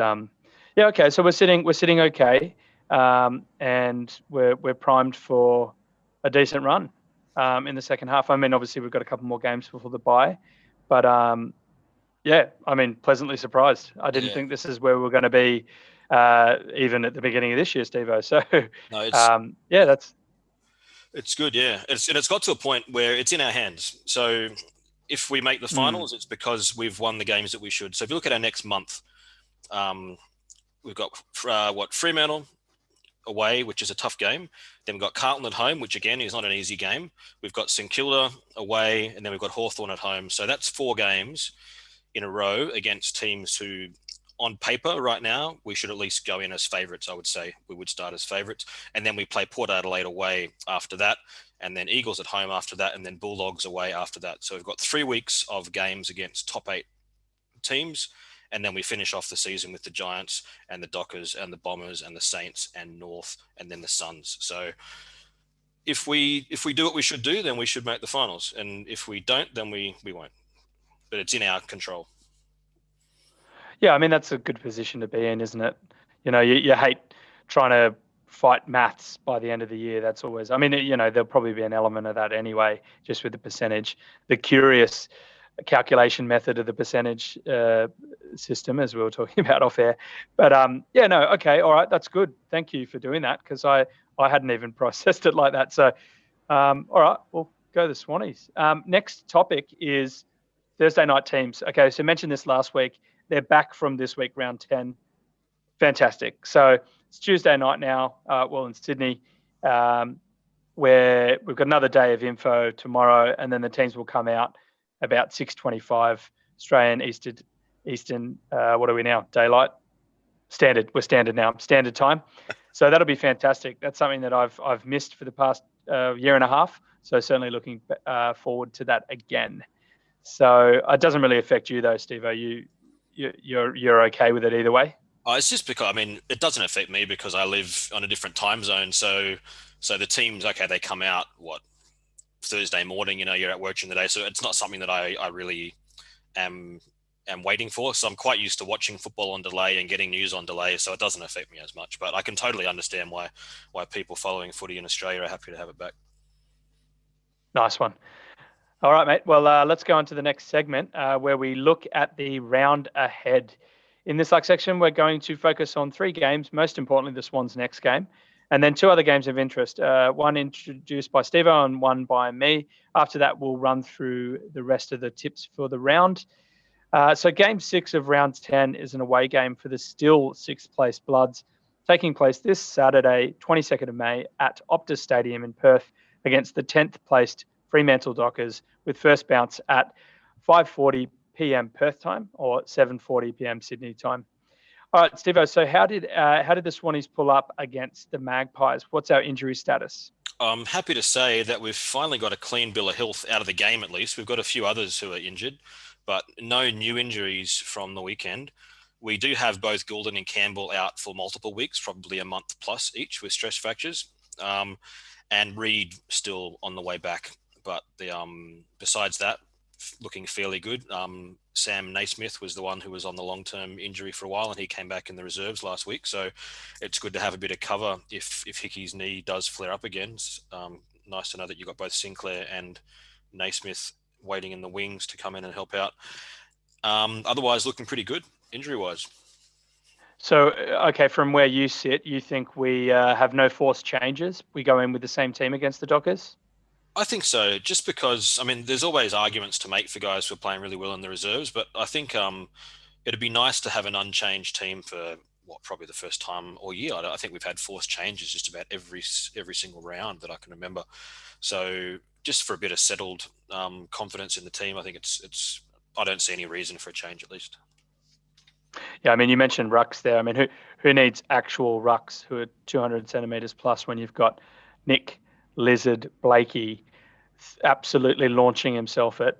okay. So we're sitting okay, and we're primed for a decent run in the second half. Obviously we've got a couple more games before the bye. But pleasantly surprised. I didn't think this is where we're going to be, even at the beginning of this year, Stevo. So, it's good. Yeah, it's got to a point where it's in our hands. So, if we make the finals, it's because we've won the games that we should. So, if you look at our next month, we've got Fremantle away, which is a tough game. Then we've got Carlton at home, which again is not an easy game. We've got St Kilda away, and then we've got Hawthorn at home. So that's 4 games in a row against teams who, on paper right now, we should at least go in as favourites. I would say we would start as favourites. And then we play Port Adelaide away after that, and then Eagles at home after that, and then Bulldogs away after that. So we've got 3 weeks of games against top 8 teams. And then we finish off the season with the Giants and the Dockers and the Bombers and the Saints and North and then the Suns. So if we do what we should do, then we should make the finals. And if we don't, then we won't. But it's in our control. Yeah, that's a good position to be in, isn't it? You hate trying to fight maths by the end of the year. That's always, there'll probably be an element of that anyway, just with the percentage. The curious calculation method of the percentage system, as we were talking about off air. But okay, all right, that's good. Thank you for doing that, because I hadn't even processed it like that. So all right, well, Go the Swannies. Next topic is Thursday night teams. Okay, so I mentioned this last week. They're back from this week, round 10. Fantastic. So it's Tuesday night now, in Sydney, where we've got another day of info tomorrow, and then the teams will come out about 6:25 Australian Eastern. What are we now? Daylight? Standard. We're standard now. Standard time. So that'll be fantastic. That's something that I've missed for the past year and a half. So certainly looking forward to that again. So it doesn't really affect you though, Stevo. You're okay with it either way? It's just because, it doesn't affect me because I live on a different time zone. So the teams, okay, they come out, Thursday morning, you're at work during the day. So it's not something that I really am waiting for. So I'm quite used to watching football on delay and getting news on delay. So it doesn't affect me as much. But I can totally understand why people following footy in Australia are happy to have it back. Nice one. All right, mate. Well, let's go on to the next segment where we look at the round ahead. In this section, we're going to focus on 3 games, most importantly, the Swans' next game, and then 2 other games of interest, one introduced by Stevo and one by me. After that, we'll run through the rest of the tips for the round. So game 6 of round 10 is an away game for the still 6th place Bloods, taking place this Saturday, 22nd of May at Optus Stadium in Perth against the 10th placed Fremantle Dockers, with first bounce at 5:40 p.m. Perth time or 7:40 p.m. Sydney time. All right, Stevo. So how did the Swannies pull up against the Magpies? What's our injury status? I'm happy to say that we've finally got a clean bill of health out of the game. At least we've got a few others who are injured, but no new injuries from the weekend. We do have both Goulden and Campbell out for multiple weeks, probably a month plus each with stress fractures, and Reed still on the way back. But besides that, looking fairly good. Sam Naismith was the one who was on the long-term injury for a while, and he came back in the reserves last week. So it's good to have a bit of cover if Hickey's knee does flare up again. Nice to know that you've got both Sinclair and Naismith waiting in the wings to come in and help out. Otherwise, looking pretty good injury-wise. So, okay, from where you sit, you think we have no forced changes? We go in with the same team against the Dockers? I think so, just because, there's always arguments to make for guys who are playing really well in the reserves, but I think it'd be nice to have an unchanged team for, probably the first time all year. I think we've had forced changes just about every single round that I can remember. So just for a bit of settled confidence in the team, I think I don't see any reason for a change at least. Yeah, you mentioned rucks there. Who needs actual rucks who are 200 centimetres plus when you've got Nick, Lizard, Blakey absolutely launching himself at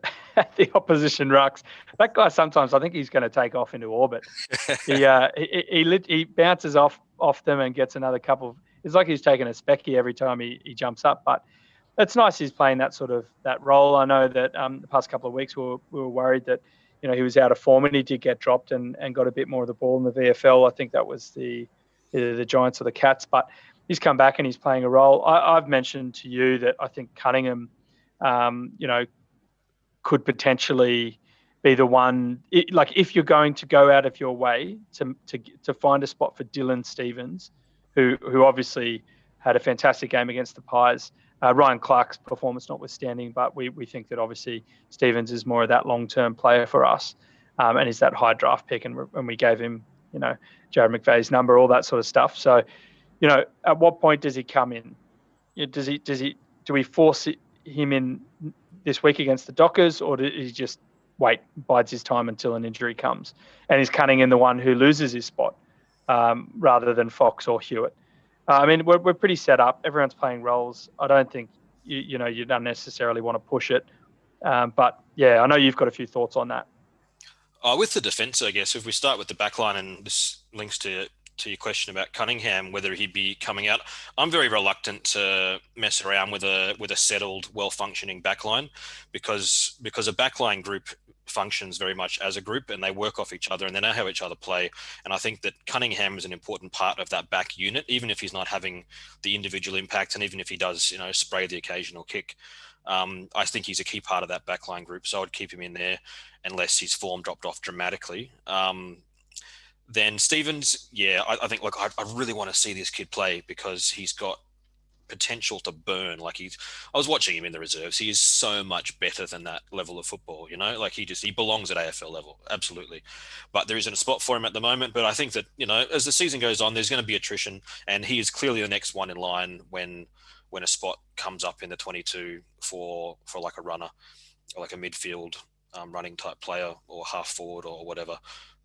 the opposition rucks? That guy, sometimes I think he's going to take off into orbit. He bounces off them and gets another couple. It's like he's taking a specky every time he jumps up. But it's nice he's playing that role. I know that the past couple of weeks we were worried that he was out of form, and he did get dropped and got a bit more of the ball in the VFL. I think that was either the Giants or the Cats, but he's come back and he's playing a role. I've mentioned to you that I think Cunningham, could potentially be the one. If you're going to go out of your way to find a spot for Dylan Stephens, who obviously had a fantastic game against the Pies. Ryan Clark's performance notwithstanding, but we think that obviously Stephens is more of that long-term player for us, and is that high draft pick, and we gave him, Jared McVeigh's number, all that sort of stuff. So, at what point does he come in? Do we force him in this week against the Dockers, or does he just bides his time until an injury comes? And is Cunningham the one who loses his spot rather than Fox or Hewitt? We're pretty set up. Everyone's playing roles. I don't think you don't necessarily want to push it. But yeah, I know you've got a few thoughts on that. With the defence, I guess, if we start with the backline, and this links to your question about Cunningham, whether he'd be coming out, I'm very reluctant to mess around with a settled, well-functioning backline, because a backline group functions very much as a group, and they work off each other and they know how each other play. And I think that Cunningham is an important part of that back unit, even if he's not having the individual impact, and even if he does, spray the occasional kick. I think he's a key part of that backline group, so I'd keep him in there unless his form dropped off dramatically. Then Stephens, yeah, I think, look, I really want to see this kid play, because he's got potential to burn. I was watching him in the reserves. He is so much better than that level of football, he belongs at AFL level. Absolutely. But there isn't a spot for him at the moment. But I think that, as the season goes on, there's going to be attrition, and he is clearly the next one in line when a spot comes up in the 22 for like a runner or like a midfield running type player or half forward or whatever.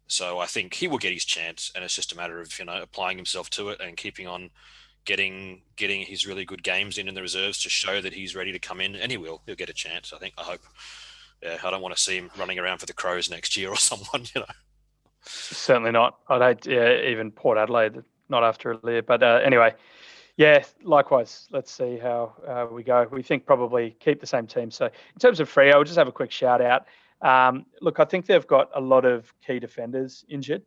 So I think he will get his chance, and it's just a matter of, applying himself to it and keeping on getting his really good games in the reserves to show that he's ready to come in, and he'll get a chance. I hope. Yeah, I don't want to see him running around for the Crows next year or someone, Certainly not. I'd hate even Port Adelaide, not after a year. But anyway, yeah, likewise. Let's see how we go. We think probably keep the same team. So in terms of Freo, we'll just have a quick shout out. Look, I think they've got a lot of key defenders injured.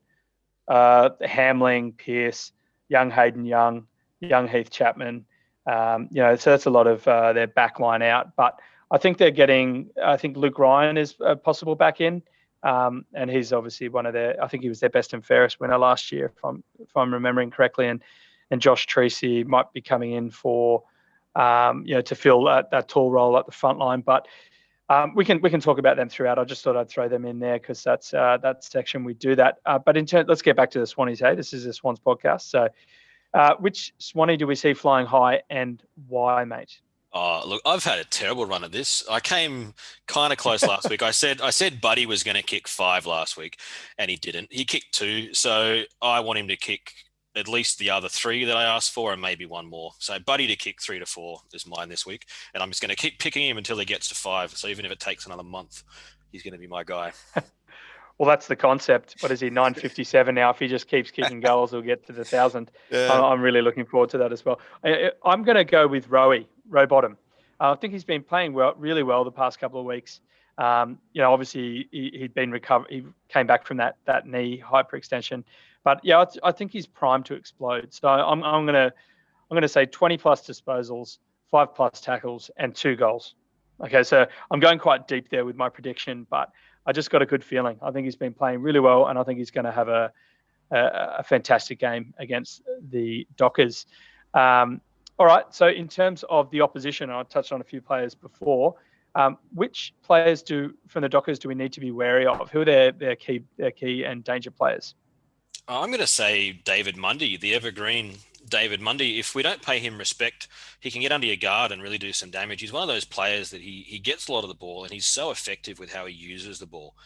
Hamling, Pearce, young Hayden Young Heath Chapman. So that's a lot of their back line out. But I think I think Luke Ryan is a possible back in. And he's obviously I think he was their best and fairest winner last year, if I'm remembering correctly. And Josh Treacy might be coming in for, to fill that tall role at the front line. But we can talk about them throughout. I just thought I'd throw them in there because that's that section we do that. But let's get back to the Swannies. Hey, this is a Swans podcast. So, which Swanee do we see flying high and why, mate? Oh, look, I've had a terrible run at this. I came kind of close last week. I said Buddy was going to kick 5 last week, and he didn't. He kicked 2, so I want him to kick at least the other 3 that I asked for, and maybe one more. So Buddy to kick 3 to 4 is mine this week, and I'm just going to keep picking him until he gets to 5. So even if it takes another month, he's going to be my guy. Well, that's the concept. What is he, 957 now? If he just keeps kicking goals, he'll get to the 1,000. Yeah. I'm really looking forward to that as well. I'm going to go with Rowbottom. I think he's been playing really well the past couple of weeks. Obviously he'd been recovered. He came back from that knee hyperextension, but yeah, I think he's primed to explode. So I'm going to say 20 plus disposals, 5 plus tackles, and 2 goals. Okay, so I'm going quite deep there with my prediction, but I just got a good feeling. I think he's been playing really well, and I think he's going to have a fantastic game against the Dockers. All right, so in terms of the opposition, I touched on a few players before. Which players from the Dockers do we need to be wary of? Who are their key and danger players? I'm going to say David Mundy, the evergreen David Mundy. If we don't pay him respect, he can get under your guard and really do some damage. He's one of those players that he gets a lot of the ball, and he's so effective with how he uses the ball.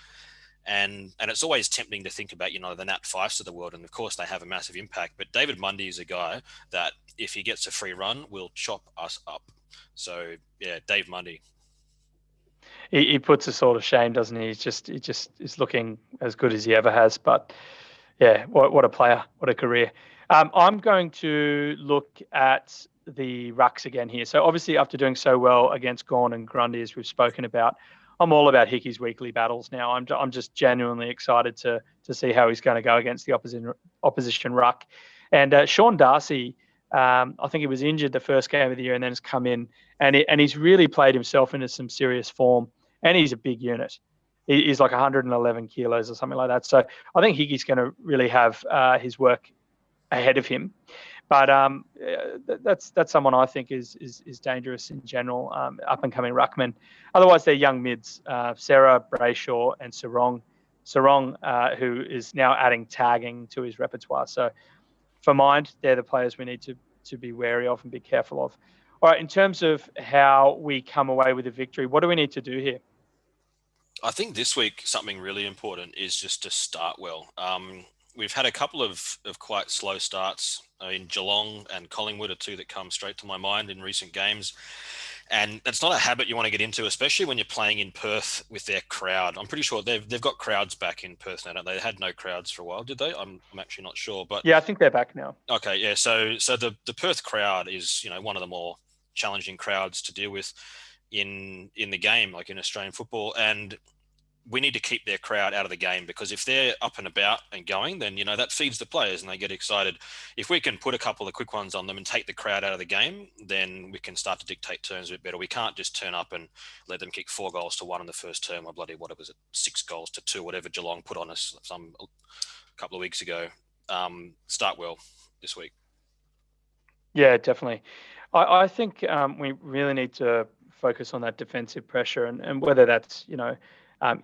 And it's always tempting to think about, the Nat Fyfes of the world, and of course they have a massive impact. But David Mundy is a guy that if he gets a free run, will chop us up. So yeah, Dave Mundy. He puts us all to shame, doesn't he? He just is looking as good as he ever has. But yeah, what a player, what a career. I'm going to look at the rucks again here. So obviously after doing so well against Gawn and Grundy, as we've spoken about, I'm all about Hickey's weekly battles now. I'm just genuinely excited to see how he's going to go against the opposition ruck. And Sean Darcy, I think he was injured the first game of the year and then has come in and he's really played himself into some serious form. And he's a big unit. He's like 111 kilos or something like that. So I think Hickey's going to really have his work ahead of him. But that's someone I think is dangerous in general, up and coming ruckman. Otherwise, they're young mids, Sarah, Brayshaw, and Sarong, who is now adding tagging to his repertoire. So for mine, they're the players we need to be wary of and be careful of. All right, in terms of how we come away with a victory, what do we need to do here? I think this week something really important is just to start well. We've had a couple of quite slow starts. In Geelong and Collingwood are 2 that come straight to my mind in recent games. And it's not a habit you want to get into, especially when you're playing in Perth with their crowd. I'm pretty sure they've got crowds back in Perth now, don't they? They had no crowds for a while, did they? I'm actually not sure. But yeah, I think they're back now. Okay, yeah. So the Perth crowd is, one of the more challenging crowds to deal with in the game, like in Australian football. And we need to keep their crowd out of the game, because if they're up and about and going, then, that feeds the players and they get excited. If we can put a couple of quick ones on them and take the crowd out of the game, then we can start to dictate terms a bit better. We can't just turn up and let them kick 4 goals to 1 in the first term, or bloody, what was it, 6 goals to 2, whatever Geelong put on us a couple of weeks ago. Start well this week. Yeah, definitely. I think we really need to focus on that defensive pressure, and whether that's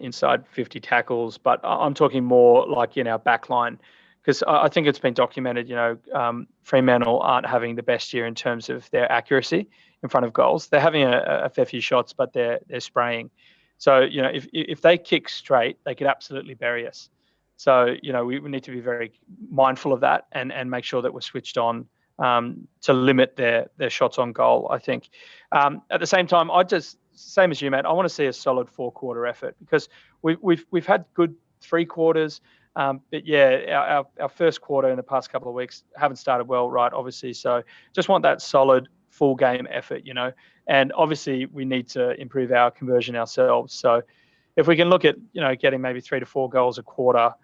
inside 50 tackles, but I'm talking more like in our back line, because I think it's been documented. Fremantle aren't having the best year in terms of their accuracy in front of goals. They're having a fair few shots, but they're spraying. So if they kick straight, they could absolutely bury us. So we need to be very mindful of that and make sure that we're switched on to limit their shots on goal, I think. At the same time, same as you, Matt, I want to see a solid 4-quarter effort, because we've had good 3 quarters. But yeah, our first quarter in the past couple of weeks haven't started well, right? Obviously. So just want that solid full game effort, and obviously we need to improve our conversion ourselves. So if we can look at, getting maybe 3 to 4 goals a quarter,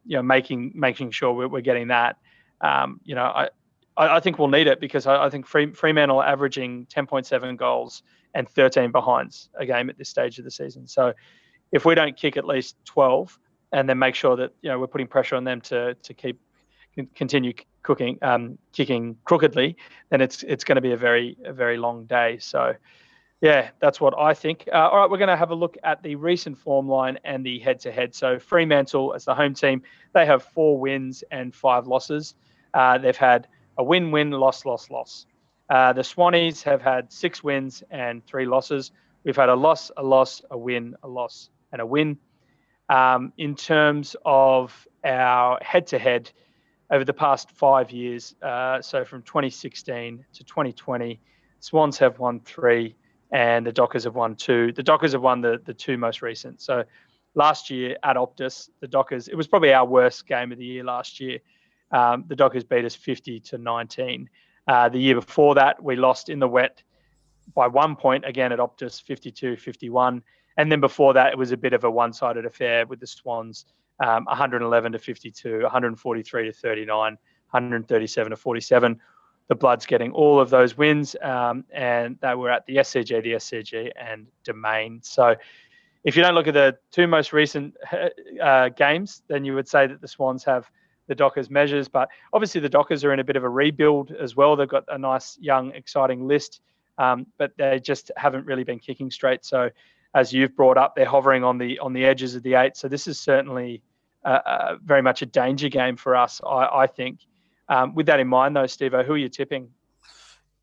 making sure we're getting that, I think we'll need it, because I think Fremantle are averaging 10.7 goals and 13 behinds a game at this stage of the season. So if we don't kick at least 12 and then make sure that we're putting pressure on them to continue kicking crookedly, then it's going to be a very long day. So yeah, that's what I think. All right, we're going to have a look at the recent form line and the head-to-head. So Fremantle, as the home team, they have 4 wins and 5 losses. They've had a win, loss. The Swannies have had 6 wins and 3 losses. We've had a loss, a win, a loss, and a win. In terms of our head-to-head over the past 5 years, so from 2016 to 2020, Swans have won 3 and the Dockers have won 2. The Dockers have won the 2 most recent. So last year at Optus, the Dockers, it was probably our worst game of the year last year. The Dockers beat us 50-19. The year before that, we lost in the wet by 1 point, again at Optus, 52-51. And then before that, it was a bit of a one-sided affair with the Swans, 111-52, 143-39, 137-47. The Bloods getting all of those wins, and they were at the SCG, and Domain. So if you don't look at the 2 most recent games, then you would say that the Swans have the Dockers measures. But obviously the Dockers are in a bit of a rebuild as well. They've got a nice, young, exciting list, but they just haven't really been kicking straight. So as you've brought up, they're hovering on the edges of the 8. So this is certainly very much a danger game for us, I think. With that in mind, though, Stevo, who are you tipping?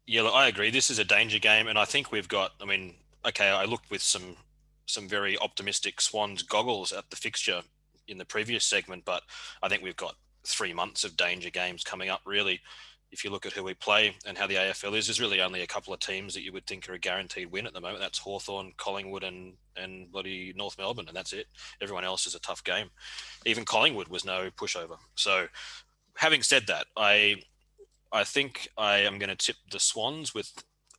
Yeah, look, I agree. This is a danger game, and I think we've got. I looked with some very optimistic Swans goggles at the fixture in the previous segment, but I think we've got 3 months of danger games coming up. Really, if you look at who we play and how the AFL is, there's really only a couple of teams that you would think are a guaranteed win at the moment. That's Hawthorn, Collingwood, and bloody North Melbourne, and that's it. Everyone else is a tough game. Even Collingwood was no pushover. So, having said that, I think I am going to tip the Swans with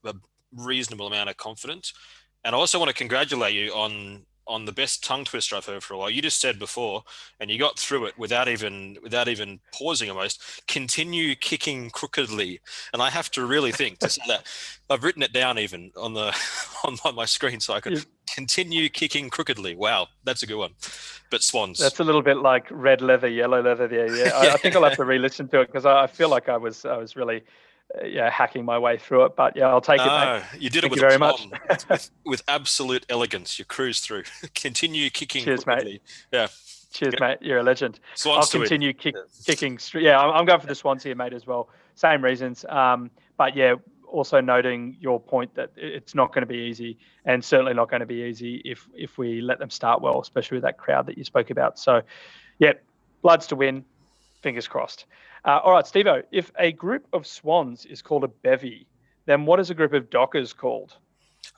a reasonable amount of confidence. And I also want to congratulate you on the best tongue twister I've heard for a while. You just said before, and you got through it without even pausing almost, continue kicking crookedly. And I have to really think to say that. I've written it down even on my screen so I could continue kicking crookedly. Wow, that's a good one. But Swans. That's a little bit like red leather, yellow leather there. Yeah, I think I'll have to re-listen to it, because I feel like I was really hacking my way through it. But yeah, I'll take it, mate. You did Thank it with you very much. with absolute elegance. You cruised through. Continue kicking. Cheers, crookedly. mate. Yeah. Cheers, mate. You're a legend. Swans I'll continue kicking. Yeah, I'm going for the Swans here, mate, as well. Same reasons. But yeah, also noting your point that it's not going to be easy, and certainly not going to be easy if we let them start well, especially with that crowd that you spoke about. So, yeah, Bloods to win. Fingers crossed. All right, Stevo, if a group of Swans is called a bevy, then what is a group of Dockers called?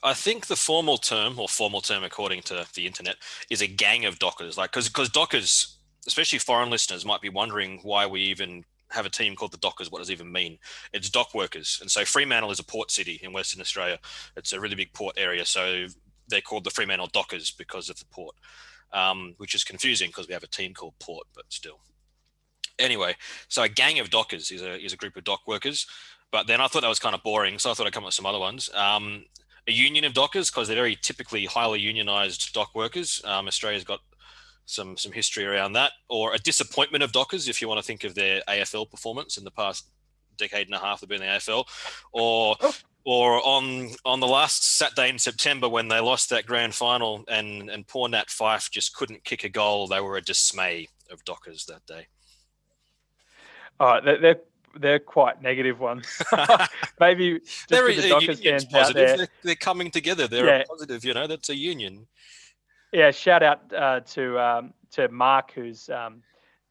I think the formal term according to the internet, is a gang of Dockers. Like, because Dockers, especially foreign listeners, might be wondering why we even have a team called the Dockers. What does it even mean? It's dock workers. And so Fremantle is a port city in Western Australia. It's a really big port area. So they're called the Fremantle Dockers because of the port, which is confusing because we have a team called Port, but still. Anyway, so a gang of Dockers is a group of dock workers. But then I thought that was kind of boring, so I thought I'd come up with some other ones. A union of dockers, because they're very typically highly unionised dock workers. Australia's got some history around that. Or a disappointment of dockers, if you want to think of their AFL performance in the past decade and a half they've been in the AFL, or on the last Saturday in September when they lost that grand final and poor Nat Fyfe just couldn't kick a goal. They were a dismay of Dockers that day. Oh, they're quite negative ones. Maybe just they're for the Dockers fans positive. out there. They're coming together. They're a positive, that's a union. Yeah, shout out to Mark, who's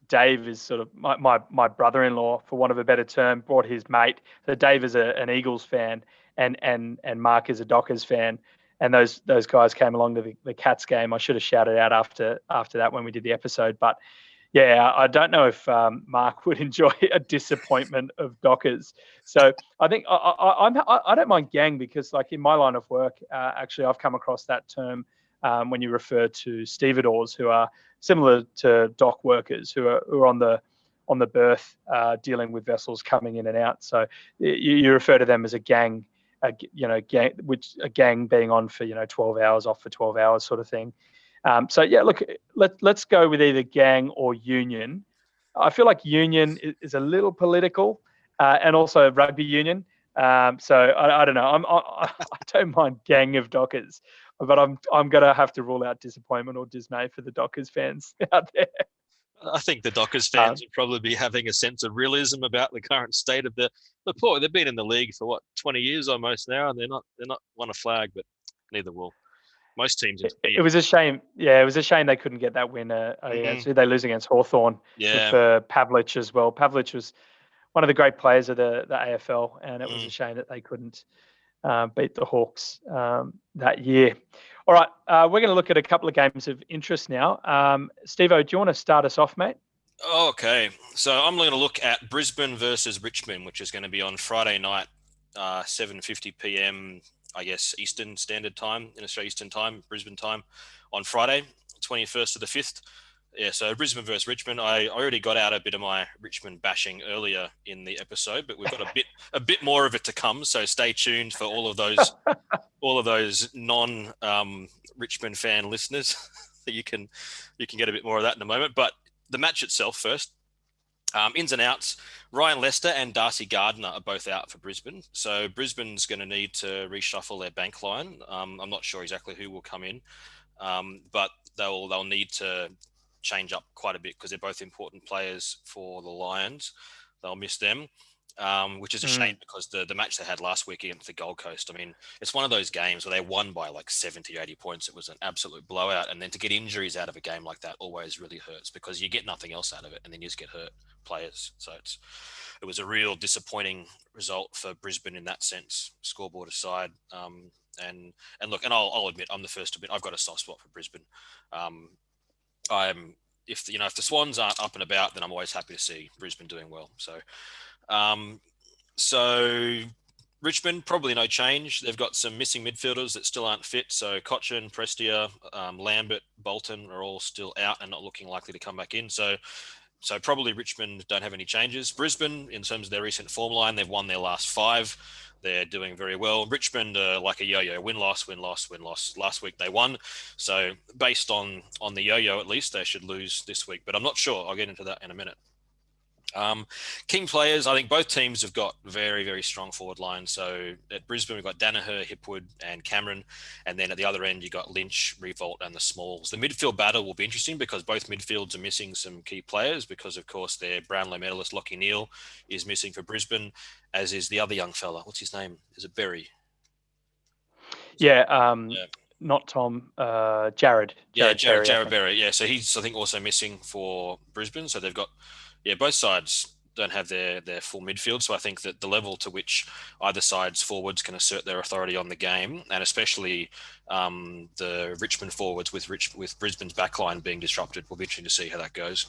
Dave is sort of my brother-in-law, for want of a better term, brought his mate. So Dave is an Eagles fan, and Mark is a Dockers fan, and those guys came along to the Cats game. I should have shouted out after that when we did the episode, but yeah, I don't know if Mark would enjoy a disappointment of Dockers. So I think I don't mind gang, because like in my line of work, actually I've come across that term when you refer to stevedores, who are similar to dock workers, who are on the berth dealing with vessels coming in and out. So you refer to them as a gang, which a gang being on for 12 hours, off for 12 hours, sort of thing. So yeah, look, let's go with either gang or union. I feel like union is a little political, and also rugby union. So I don't know. I don't mind gang of Dockers, but I'm gonna have to rule out disappointment or dismay for the Dockers fans out there. I think the Dockers fans would probably be having a sense of realism about the current state of the poor. They've been in the league for 20 years almost now, and they're not won a flag, but neither will most teams. It was a shame. Yeah, it was a shame they couldn't get that win. They lose against Hawthorn for Pavlich as well. Pavlich was one of the great players of the AFL, and it was a shame that they couldn't beat the Hawks that year. All right, we're going to look at a couple of games of interest now. Stevo, do you want to start us off, mate? Okay, so I'm going to look at Brisbane versus Richmond, which is going to be on Friday night, 7:50 p.m. I guess Eastern Standard Time, in Australia Eastern Time, Brisbane time, on Friday, 21st to the 5th. Yeah, so Brisbane versus Richmond. I already got out a bit of my Richmond bashing earlier in the episode, but we've got a bit more of it to come. So stay tuned for all of those non Richmond fan listeners. That you can get a bit more of that in a moment. But the match itself first. Ins and outs. Ryan Lester and Darcy Gardner are both out for Brisbane. So Brisbane's going to need to reshuffle their bank line. I'm not sure exactly who will come in, but they'll need to change up quite a bit because they're both important players for the Lions. They'll miss them, which is a shame because the match they had last week against the Gold Coast, I mean, it's one of those games where they won by like 70, 80 points. It was an absolute blowout. And then to get injuries out of a game like that always really hurts because you get nothing else out of it and then you just get hurt players. So it was a real disappointing result for Brisbane in that sense, scoreboard aside. And look, and I'll admit, I'm the first to admit I've got a soft spot for Brisbane. If the Swans aren't up and about, then I'm always happy to see Brisbane doing well. So Richmond, probably no change. They've got some missing midfielders that still aren't fit. So Cochin, Prestia, Lambert, Bolton are all still out and not looking likely to come back in. So probably Richmond don't have any changes. Brisbane, in terms of their recent form line, they've won their last 5. They're doing very well. Richmond are like a yo-yo, win-loss, win-loss, win-loss. Last week they won. So based on the yo-yo, at least, they should lose this week. But I'm not sure. I'll get into that in a minute. King players, I think both teams have got very, very strong forward lines. So at Brisbane, we've got Danaher, Hipwood, and Cameron. And then at the other end, you've got Lynch, Revolt, and the Smalls. The midfield battle will be interesting because both midfields are missing some key players because, of course, their Brownlow medalist, Lachie Neale, is missing for Brisbane, as is the other young fella. What's his name? Is it Berry? Yeah. Not Tom, Jared. Jared Berry. Yeah, so he's, I think, also missing for Brisbane. So they've got... Yeah, both sides don't have their full midfield. So I think that the level to which either side's forwards can assert their authority on the game, and especially the Richmond forwards with Brisbane's backline being disrupted, will be interesting to see how that goes.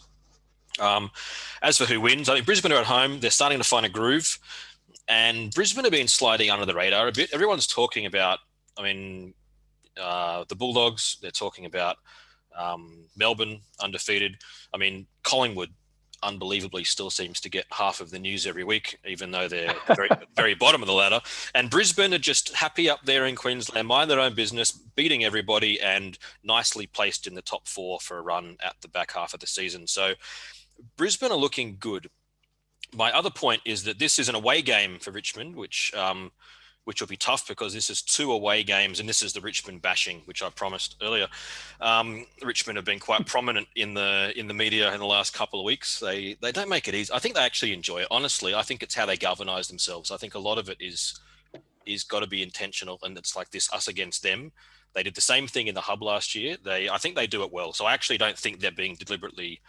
As for who wins, I think Brisbane are at home. They're starting to find a groove. And Brisbane have been sliding under the radar a bit. Everyone's talking about, the Bulldogs. They're talking about Melbourne undefeated. Collingwood unbelievably still seems to get half of the news every week, even though they're very, very bottom of the ladder. And Brisbane are just happy up there in Queensland, mind their own business, beating everybody and nicely placed in the top 4 for a run at the back half of the season. So Brisbane are looking good. My other point is that this is an away game for Richmond, which will be tough because this is 2 away games, and this is the Richmond bashing, which I promised earlier. Richmond have been quite prominent in the media in the last couple of weeks. They don't make it easy. I think they actually enjoy it. Honestly, I think it's how they galvanise themselves. I think a lot of it is got to be intentional, and it's like this us against them. They did the same thing in the hub last year. I think they do it well. So I actually don't think they're being deliberately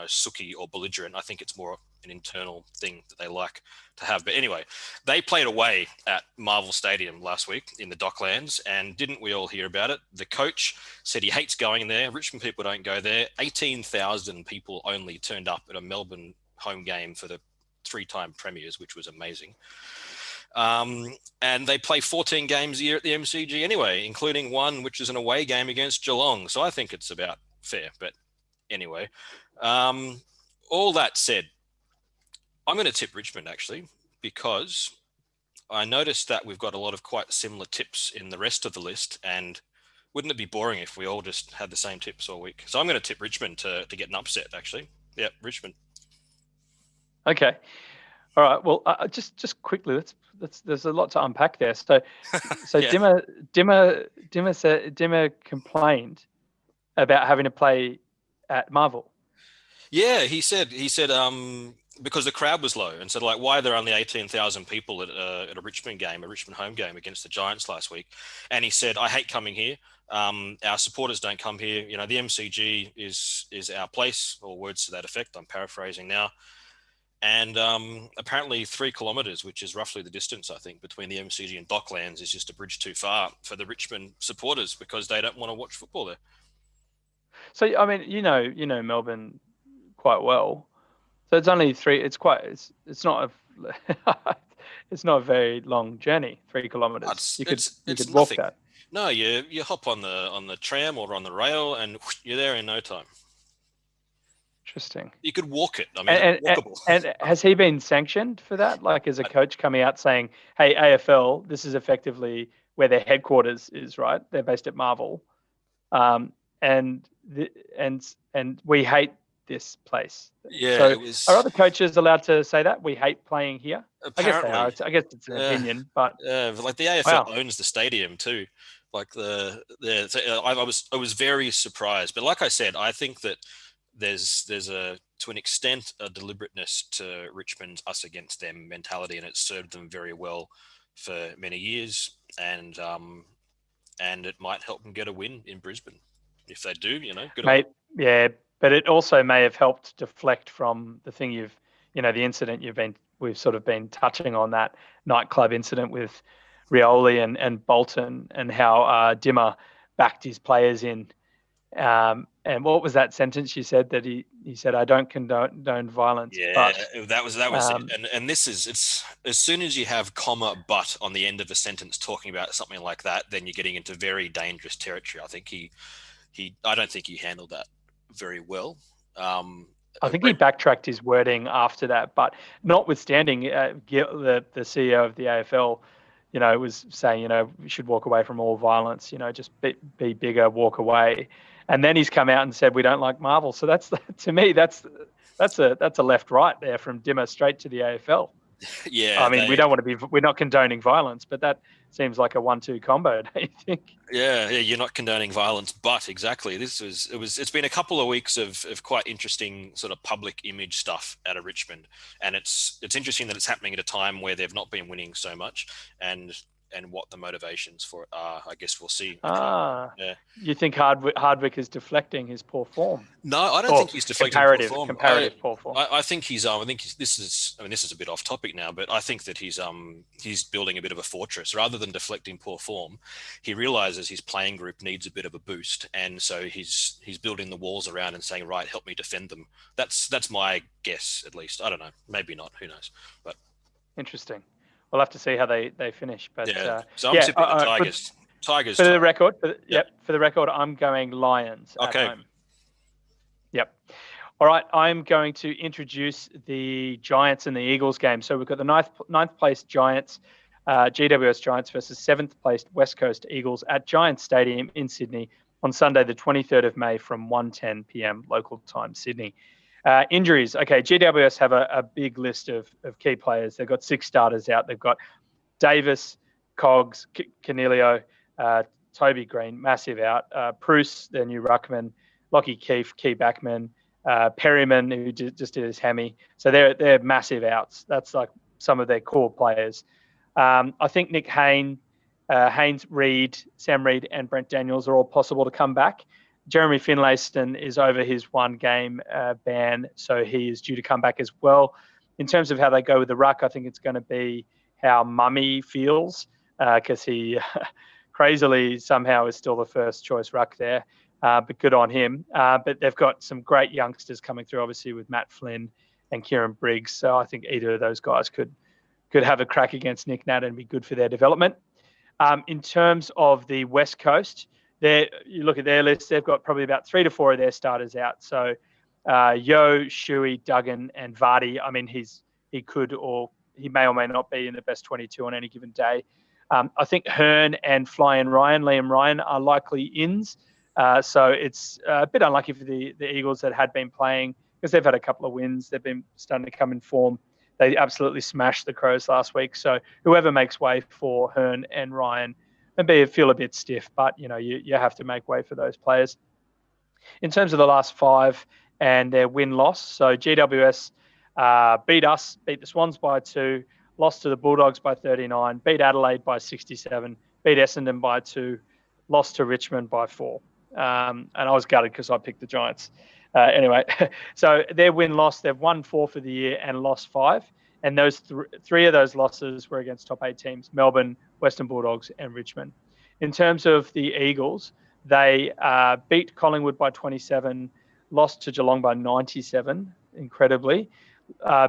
sooky or belligerent. I think it's more an internal thing that they like to have. But anyway, they played away at Marvel Stadium last week in the Docklands, and didn't we all hear about it? The coach said he hates going there. Richmond people don't go there. 18,000 people only turned up at a Melbourne home game for the 3-time premiers, which was amazing. And they play 14 games a year at the MCG anyway, including one which is an away game against Geelong. So I think it's about fair. But anyway, all that said, I'm going to tip Richmond actually, because I noticed that we've got a lot of quite similar tips in the rest of the list, and wouldn't it be boring if we all just had the same tips all week? So I'm going to tip Richmond to get an upset actually. Yeah, Richmond. Okay. All right. Well, just quickly, there's a lot to unpack there. So yeah. Dimmer complained about having to play at Marvel. Yeah, he said because the crowd was low, and said like, why are there only 18,000 people at a Richmond game, a Richmond home game against the Giants last week? And he said, I hate coming here. Our supporters don't come here. You know, the MCG is our place, or words to that effect. I'm paraphrasing now. And apparently 3 kilometres, which is roughly the distance, I think, between the MCG and Docklands, is just a bridge too far for the Richmond supporters because they don't want to watch football there. So, I mean, you know Melbourne quite well. So it's only 3. It's not it's not a very long journey. 3 kilometres. You could walk that. No, you hop on the tram or on the rail, and you're there in no time. Interesting. You could walk it. I mean, walkable. And has he been sanctioned for that? Like, as a coach coming out saying, "Hey, AFL, this is effectively where their headquarters is, right? They're based at Marvel, and we hate this place." Yeah. So, are other coaches allowed to say that we hate playing here? Apparently, I guess they are. I guess it's an opinion, but like the AFL owns the stadium too. Like I was very surprised, but like I said, I think that there's to an extent a deliberateness to Richmond's us against them mentality, and it's served them very well for many years, and it might help them get a win in Brisbane if they do. Good. Yeah, but it also may have helped deflect from the thing the incident we've sort of been touching on, that nightclub incident with Rioli and Bolton, and how Dimmer backed his players in. And what was that sentence you said that he said, "I don't condone violence"? Yeah, but, that was it. And it's as soon as you have comma but on the end of a sentence talking about something like that, then you're getting into very dangerous territory. I think I don't think he handled that very well. I think he backtracked his wording after that, but notwithstanding, the CEO of the AFL, was saying, we should walk away from all violence. Just be bigger, walk away. And then he's come out and said we don't like Marvel. So to me that's a left right there from Dimmer straight to the AFL. Yeah, I mean, we're not condoning violence, but that seems like a 1-2 combo, don't you think? Yeah, you're not condoning violence, but exactly. It's been a couple of weeks of quite interesting sort of public image stuff out of Richmond, and it's interesting that it's happening at a time where they've not been winning so much, and what the motivations for it are. I guess we'll see. Yeah. You think Hardwick is deflecting his poor form? No, I don't think he's deflecting poor form. Comparative poor form. I think he's. This is a bit off topic now, but I think that he's building a bit of a fortress rather than deflecting poor form. He realizes his playing group needs a bit of a boost, and so he's building the walls around and saying, "Right, help me defend them." That's my guess, at least. I don't know. Maybe not. Who knows? But interesting. We'll have to see how they finish. But yeah, so I'm tipping the Tigers. Tigers. For the record, I'm going Lions at home. Yep. All right, I'm going to introduce the Giants and the Eagles game. So we've got the ninth placed Giants, GWS Giants versus 7th placed West Coast Eagles at Giants Stadium in Sydney on Sunday, the 23rd of May from 1:10 p.m. local time, Sydney. Injuries. Okay, GWS have a big list of key players. They've got 6 starters out. They've got Davis, Cogs, Canelio, Toby Green, massive out. Bruce, their new ruckman, Lockie Keefe, key backman, Perryman, who just did his hammy. So they're massive outs. That's like some of their core players. I think Nick Haynes, Reed, Sam Reed, and Brent Daniels are all possible to come back. Jeremy Finlayston is over his 1-game ban, so he is due to come back as well. In terms of how they go with the ruck, I think it's going to be how Mummy feels, because he crazily somehow is still the first choice ruck there, but good on him. But they've got some great youngsters coming through, obviously, with Matt Flynn and Kieran Briggs, so I think either of those guys could have a crack against Nick Nat and be good for their development. In terms of the West Coast, you look at their list, they've got probably about 3 to 4 of their starters out. So Yo, Shuey, Duggan, and Vardy. I mean, he could, or he may or may not be in the best 22 on any given day. I think Hearn and Liam Ryan are likely ins. So it's a bit unlucky for the Eagles that had been playing, because they've had a couple of wins. They've been starting to come in form. They absolutely smashed the Crows last week. So whoever makes way for Hearn and Ryan, maybe feel a bit stiff, but you have to make way for those players. In terms of the last 5 and their win-loss, so GWS beat the Swans by 2, lost to the Bulldogs by 39, beat Adelaide by 67, beat Essendon by 2, lost to Richmond by 4. And I was gutted because I picked the Giants. Anyway, so their win-loss, they've won 4 for the year and lost 5. And those 3 of those losses were against top 8 teams, Melbourne, Western Bulldogs, and Richmond. In terms of the Eagles, they beat Collingwood by 27, lost to Geelong by 97, incredibly.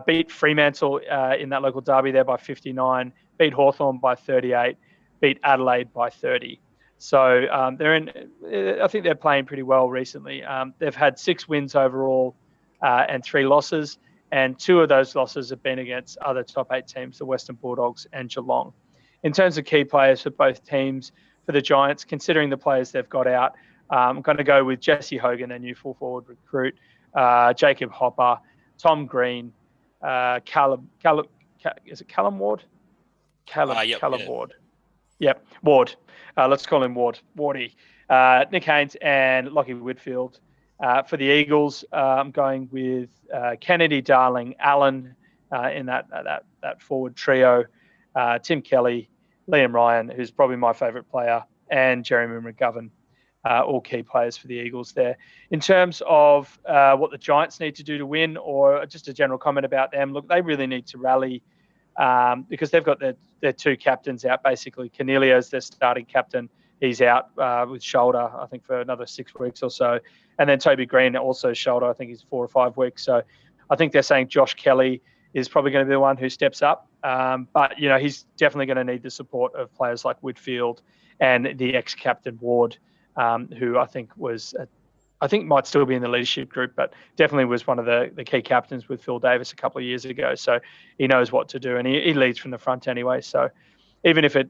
Beat Fremantle in that local derby there by 59, beat Hawthorn by 38, beat Adelaide by 30. So I think they're playing pretty well recently. They've had 6 wins overall and 3 losses, and 2 of those losses have been against other top 8 teams, the Western Bulldogs and Geelong. In terms of key players for both teams, for the Giants, considering the players they've got out, I'm going to go with Jesse Hogan, their new full forward recruit, Jacob Hopper, Tom Green, Callum Ward? Callum Ward. Yep, Ward. Let's call him Wardy. Nick Haynes and Lockie Whitfield. For the Eagles, I'm going with Kennedy, Darling, Allen in that forward trio, Tim Kelly, Liam Ryan, who's probably my favourite player, and Jeremy McGovern, all key players for the Eagles there. In terms of what the Giants need to do to win, or just a general comment about them, look, they really need to rally because they've got their 2 captains out, basically. Canelio's their starting captain. He's out with shoulder, I think, for another 6 weeks or so. And then Toby Green also shoulder, I think he's 4 or 5 weeks. So I think they're saying Josh Kelly is probably going to be the one who steps up. But, he's definitely going to need the support of players like Whitfield and the ex-captain Ward, who I think might still be in the leadership group, but definitely was one of the key captains with Phil Davis a couple of years ago. So he knows what to do, and he leads from the front anyway. So even if it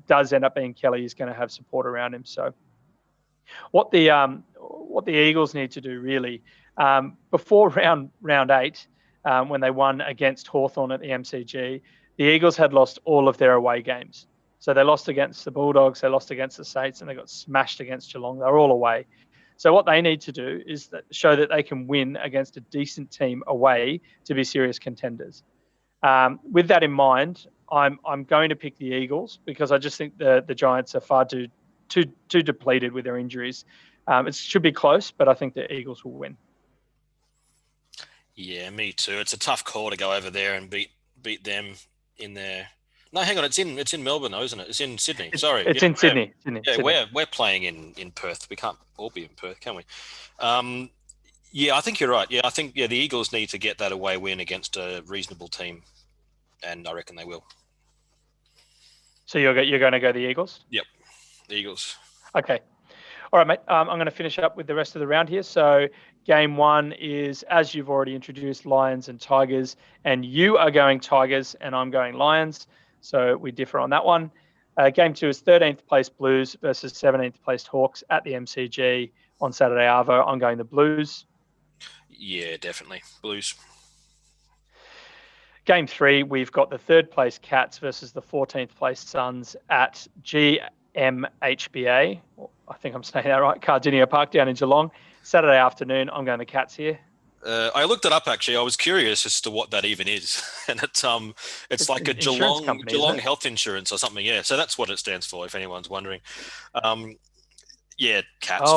does end up being Kelly, he's going to have support around him. So what the Eagles need to do really, before round 8, when they won against Hawthorn at the MCG, the Eagles had lost all of their away games. So they lost against the Bulldogs, they lost against the Saints, and they got smashed against Geelong. They were all away. So what they need to do is show that they can win against a decent team away to be serious contenders. With that in mind, I'm going to pick the Eagles because I just think the Giants are far too depleted with their injuries. It should be close, but I think the Eagles will win. Yeah, me too. It's a tough call to go over there and beat them in there. No, hang on. It's in Melbourne, though, isn't it? It's in Sydney. Sorry, it's in Sydney. Yeah, we're playing in Perth. We can't all be in Perth, can we? Yeah, I think you're right. Yeah, I think the Eagles need to get that away win against a reasonable team, and I reckon they will. So you're going to go the Eagles? Yep, the Eagles. Okay. All right, mate. I'm going to finish up with the rest of the round here. So game 1 is, as you've already introduced, Lions and Tigers, and you are going Tigers and I'm going Lions. So we differ on that one. Game 2 is 13th place Blues versus 17th placed Hawks at the MCG on Saturday Arvo. I'm going the Blues. Yeah, definitely. Blues. Game 3, we've got the third place Cats versus the 14th place Suns at GMHBA. I think I'm saying that right. Cardinia Park down in Geelong. Saturday afternoon. I'm going the Cats here. I looked it up actually. I was curious as to what that even is, and it's like a an insurance Geelong company, isn't it? health insurance or something. Yeah, so that's what it stands for. If anyone's wondering, yeah, Cats.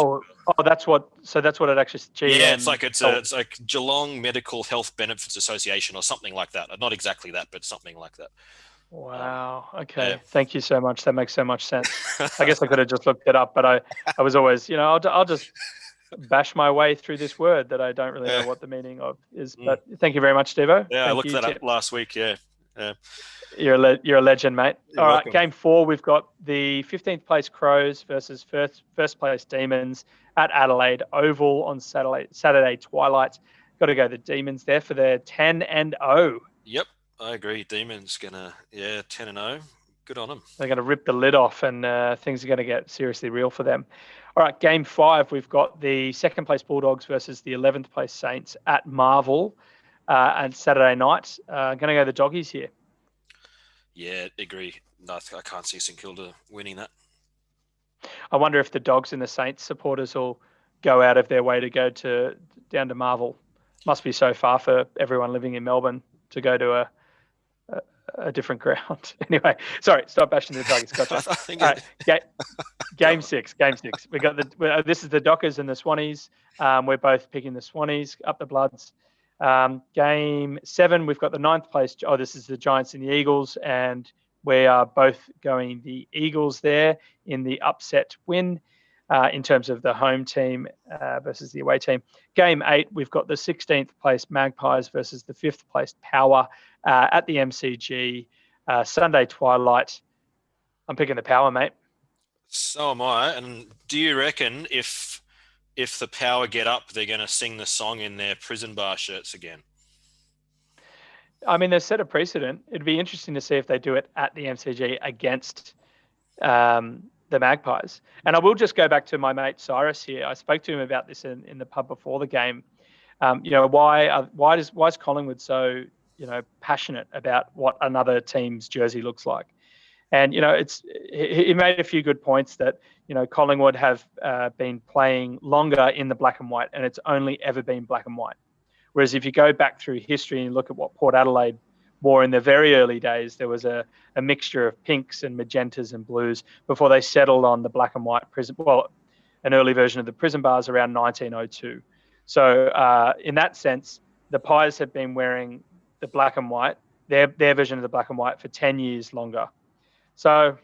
That's what. So that's what it actually. GM. Yeah, it's like Geelong Medical Health Benefits Association or something like that. Not exactly that, but something like that. Wow. Okay. Yeah. Thank you so much. That makes so much sense. I guess I could have just looked it up, but I was always, I'll just bash my way through this word that I don't really know what the meaning of is. But thank you very much, Stevo. Yeah, I looked that up last week. Yeah. You're a legend, mate. You're All right, welcome. game 4, we've got the 15th place Crows versus first place Demons at Adelaide Oval on Saturday twilight. Got to go the Demons there for their 10-0. Yep, I agree. Demons gonna 10-0. Good on them. They're going to rip the lid off, and things are going to get seriously real for them. All right, game 5, we've got the second place Bulldogs versus the 11th place Saints at Marvel and Saturday night. Going to go the Doggies here. Yeah, agree. No, I can't see St Kilda winning that. I wonder if the Dogs and the Saints supporters will go out of their way to go down to Marvel. Must be so far for everyone living in Melbourne to go to a different ground. Anyway, sorry, stop bashing the Tigers. Gotcha. Game 6. We got this is the Dockers and the Swannies. We're both picking the Swannies up the Bloods. Game 7, we've got the 9th place. Oh, this is the Giants and the Eagles, and we are both going the Eagles there in the upset win in terms of the home team versus the away team. Game 8, we've got the 16th place Magpies versus the 5th place Power at the MCG Sunday twilight. I'm picking the Power, mate. So am I. And do you reckon if the Power get up, they're going to sing the song in their prison bar shirts again? I mean, they've set a precedent. It'd be interesting to see if they do it at the MCG against the Magpies. And I will just go back to my mate Cyrus here. I spoke to him about this in the pub before the game. Why is Collingwood so passionate about what another team's jersey looks like? And he made a few good points that Collingwood have been playing longer in the black and white, and it's only ever been black and white. Whereas if you go back through history and look at what Port Adelaide wore in the very early days, there was a mixture of pinks and magentas and blues before they settled on the black and white an early version of the prison bars around 1902. So in that sense, the Pies have been wearing the black and white, their version of the black and white, for 10 years longer. So,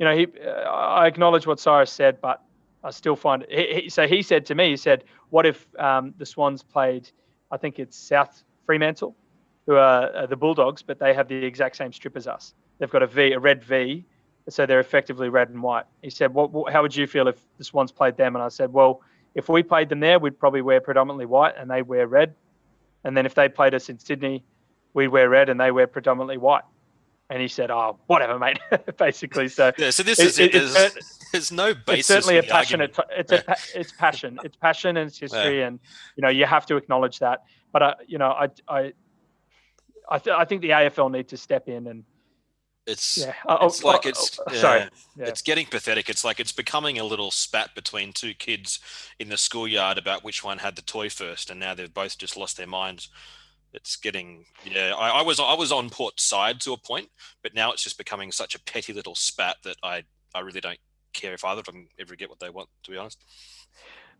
I acknowledge what Cyrus said, but I still find it. So he said to me, what if the Swans played, I think it's South Fremantle, who are the Bulldogs, but they have the exact same strip as us. They've got a red V, so they're effectively red and white. He said, how would you feel if the Swans played them? And I said, well, if we played them there, we'd probably wear predominantly white and they wear red. And then if they played us in Sydney, we'd wear red and they wear predominantly white. And he said, "Oh, whatever, mate." Basically, so yeah. So this is it. There's no basis. It's certainly a passionate. It's passion. It's passion and it's history, and you have to acknowledge that. But I think the AFL need to step in and. It's getting pathetic. It's like it's becoming a little spat between two kids in the schoolyard about which one had the toy first, and now they've both just lost their minds. It's getting I was on Port's side to a point, but now it's just becoming such a petty little spat that I really don't care if either of them ever get what they want, to be honest.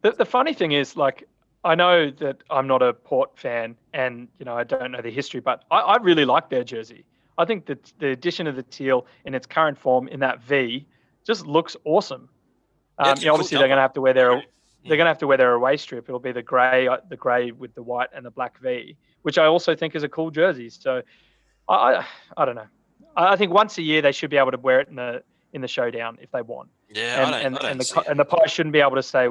The funny thing is, like, I know that I'm not a Port fan and I don't know the history, but I really like their jersey. I think that the addition of the teal in its current form in that V just looks awesome. Obviously they're going to have to wear their away strip. It'll be the grey with the white and the black V, which I also think is a cool jersey. So I don't know. I think once a year they should be able to wear it in the showdown if they want. Yeah, and the Pies shouldn't be able to say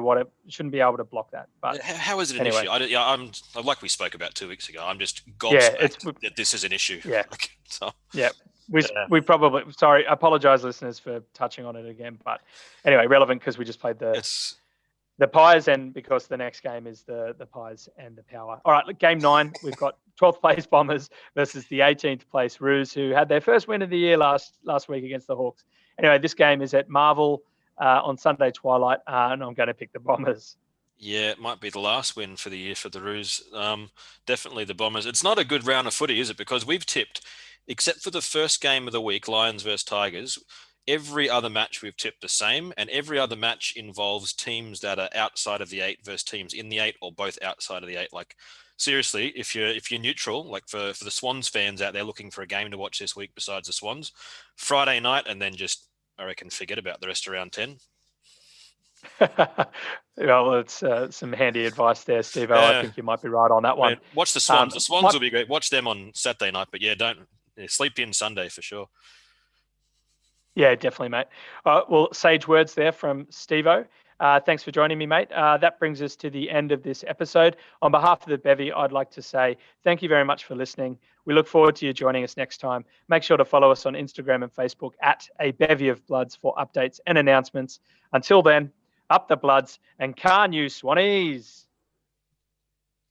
shouldn't be able to block that. But how is it an issue? I'm like we spoke about 2 weeks ago. I'm just gobsmacked that this is an issue. Yeah. We probably I apologize, listeners, for touching on it again. But anyway, relevant because we just played the The Pies, and because the next game is the Pies and the Power. All right, game 9, we've got 12th place Bombers versus the 18th place Roos, who had their first win of the year last week against the Hawks. Anyway, this game is at Marvel on Sunday twilight, and I'm going to pick the Bombers. Yeah, it might be the last win for the year for the Roos. Definitely the Bombers. It's not a good round of footy, is it? Because we've tipped, except for the first game of the week, Lions versus Tigers, every other match we've tipped the same, and every other match involves teams that are outside of the 8 versus teams in the 8 or both outside of the 8. Like, seriously, if you're neutral, like for the Swans fans out there looking for a game to watch this week besides the Swans, Friday night, and then just, I reckon, forget about the rest of round 10. Well, it's some handy advice there, Steve. Yeah. I think you might be right on that one. Watch the Swans. The Swans will be great. Watch them on Saturday night, but don't sleep in Sunday for sure. Yeah, definitely, mate. Well, sage words there from Stevo. Thanks for joining me, mate. That brings us to the end of this episode. On behalf of the Bevy, I'd like to say thank you very much for listening. We look forward to you joining us next time. Make sure to follow us on Instagram and Facebook at A Bevy of Bloods for updates and announcements. Until then, up the Bloods and Carn you Swannies.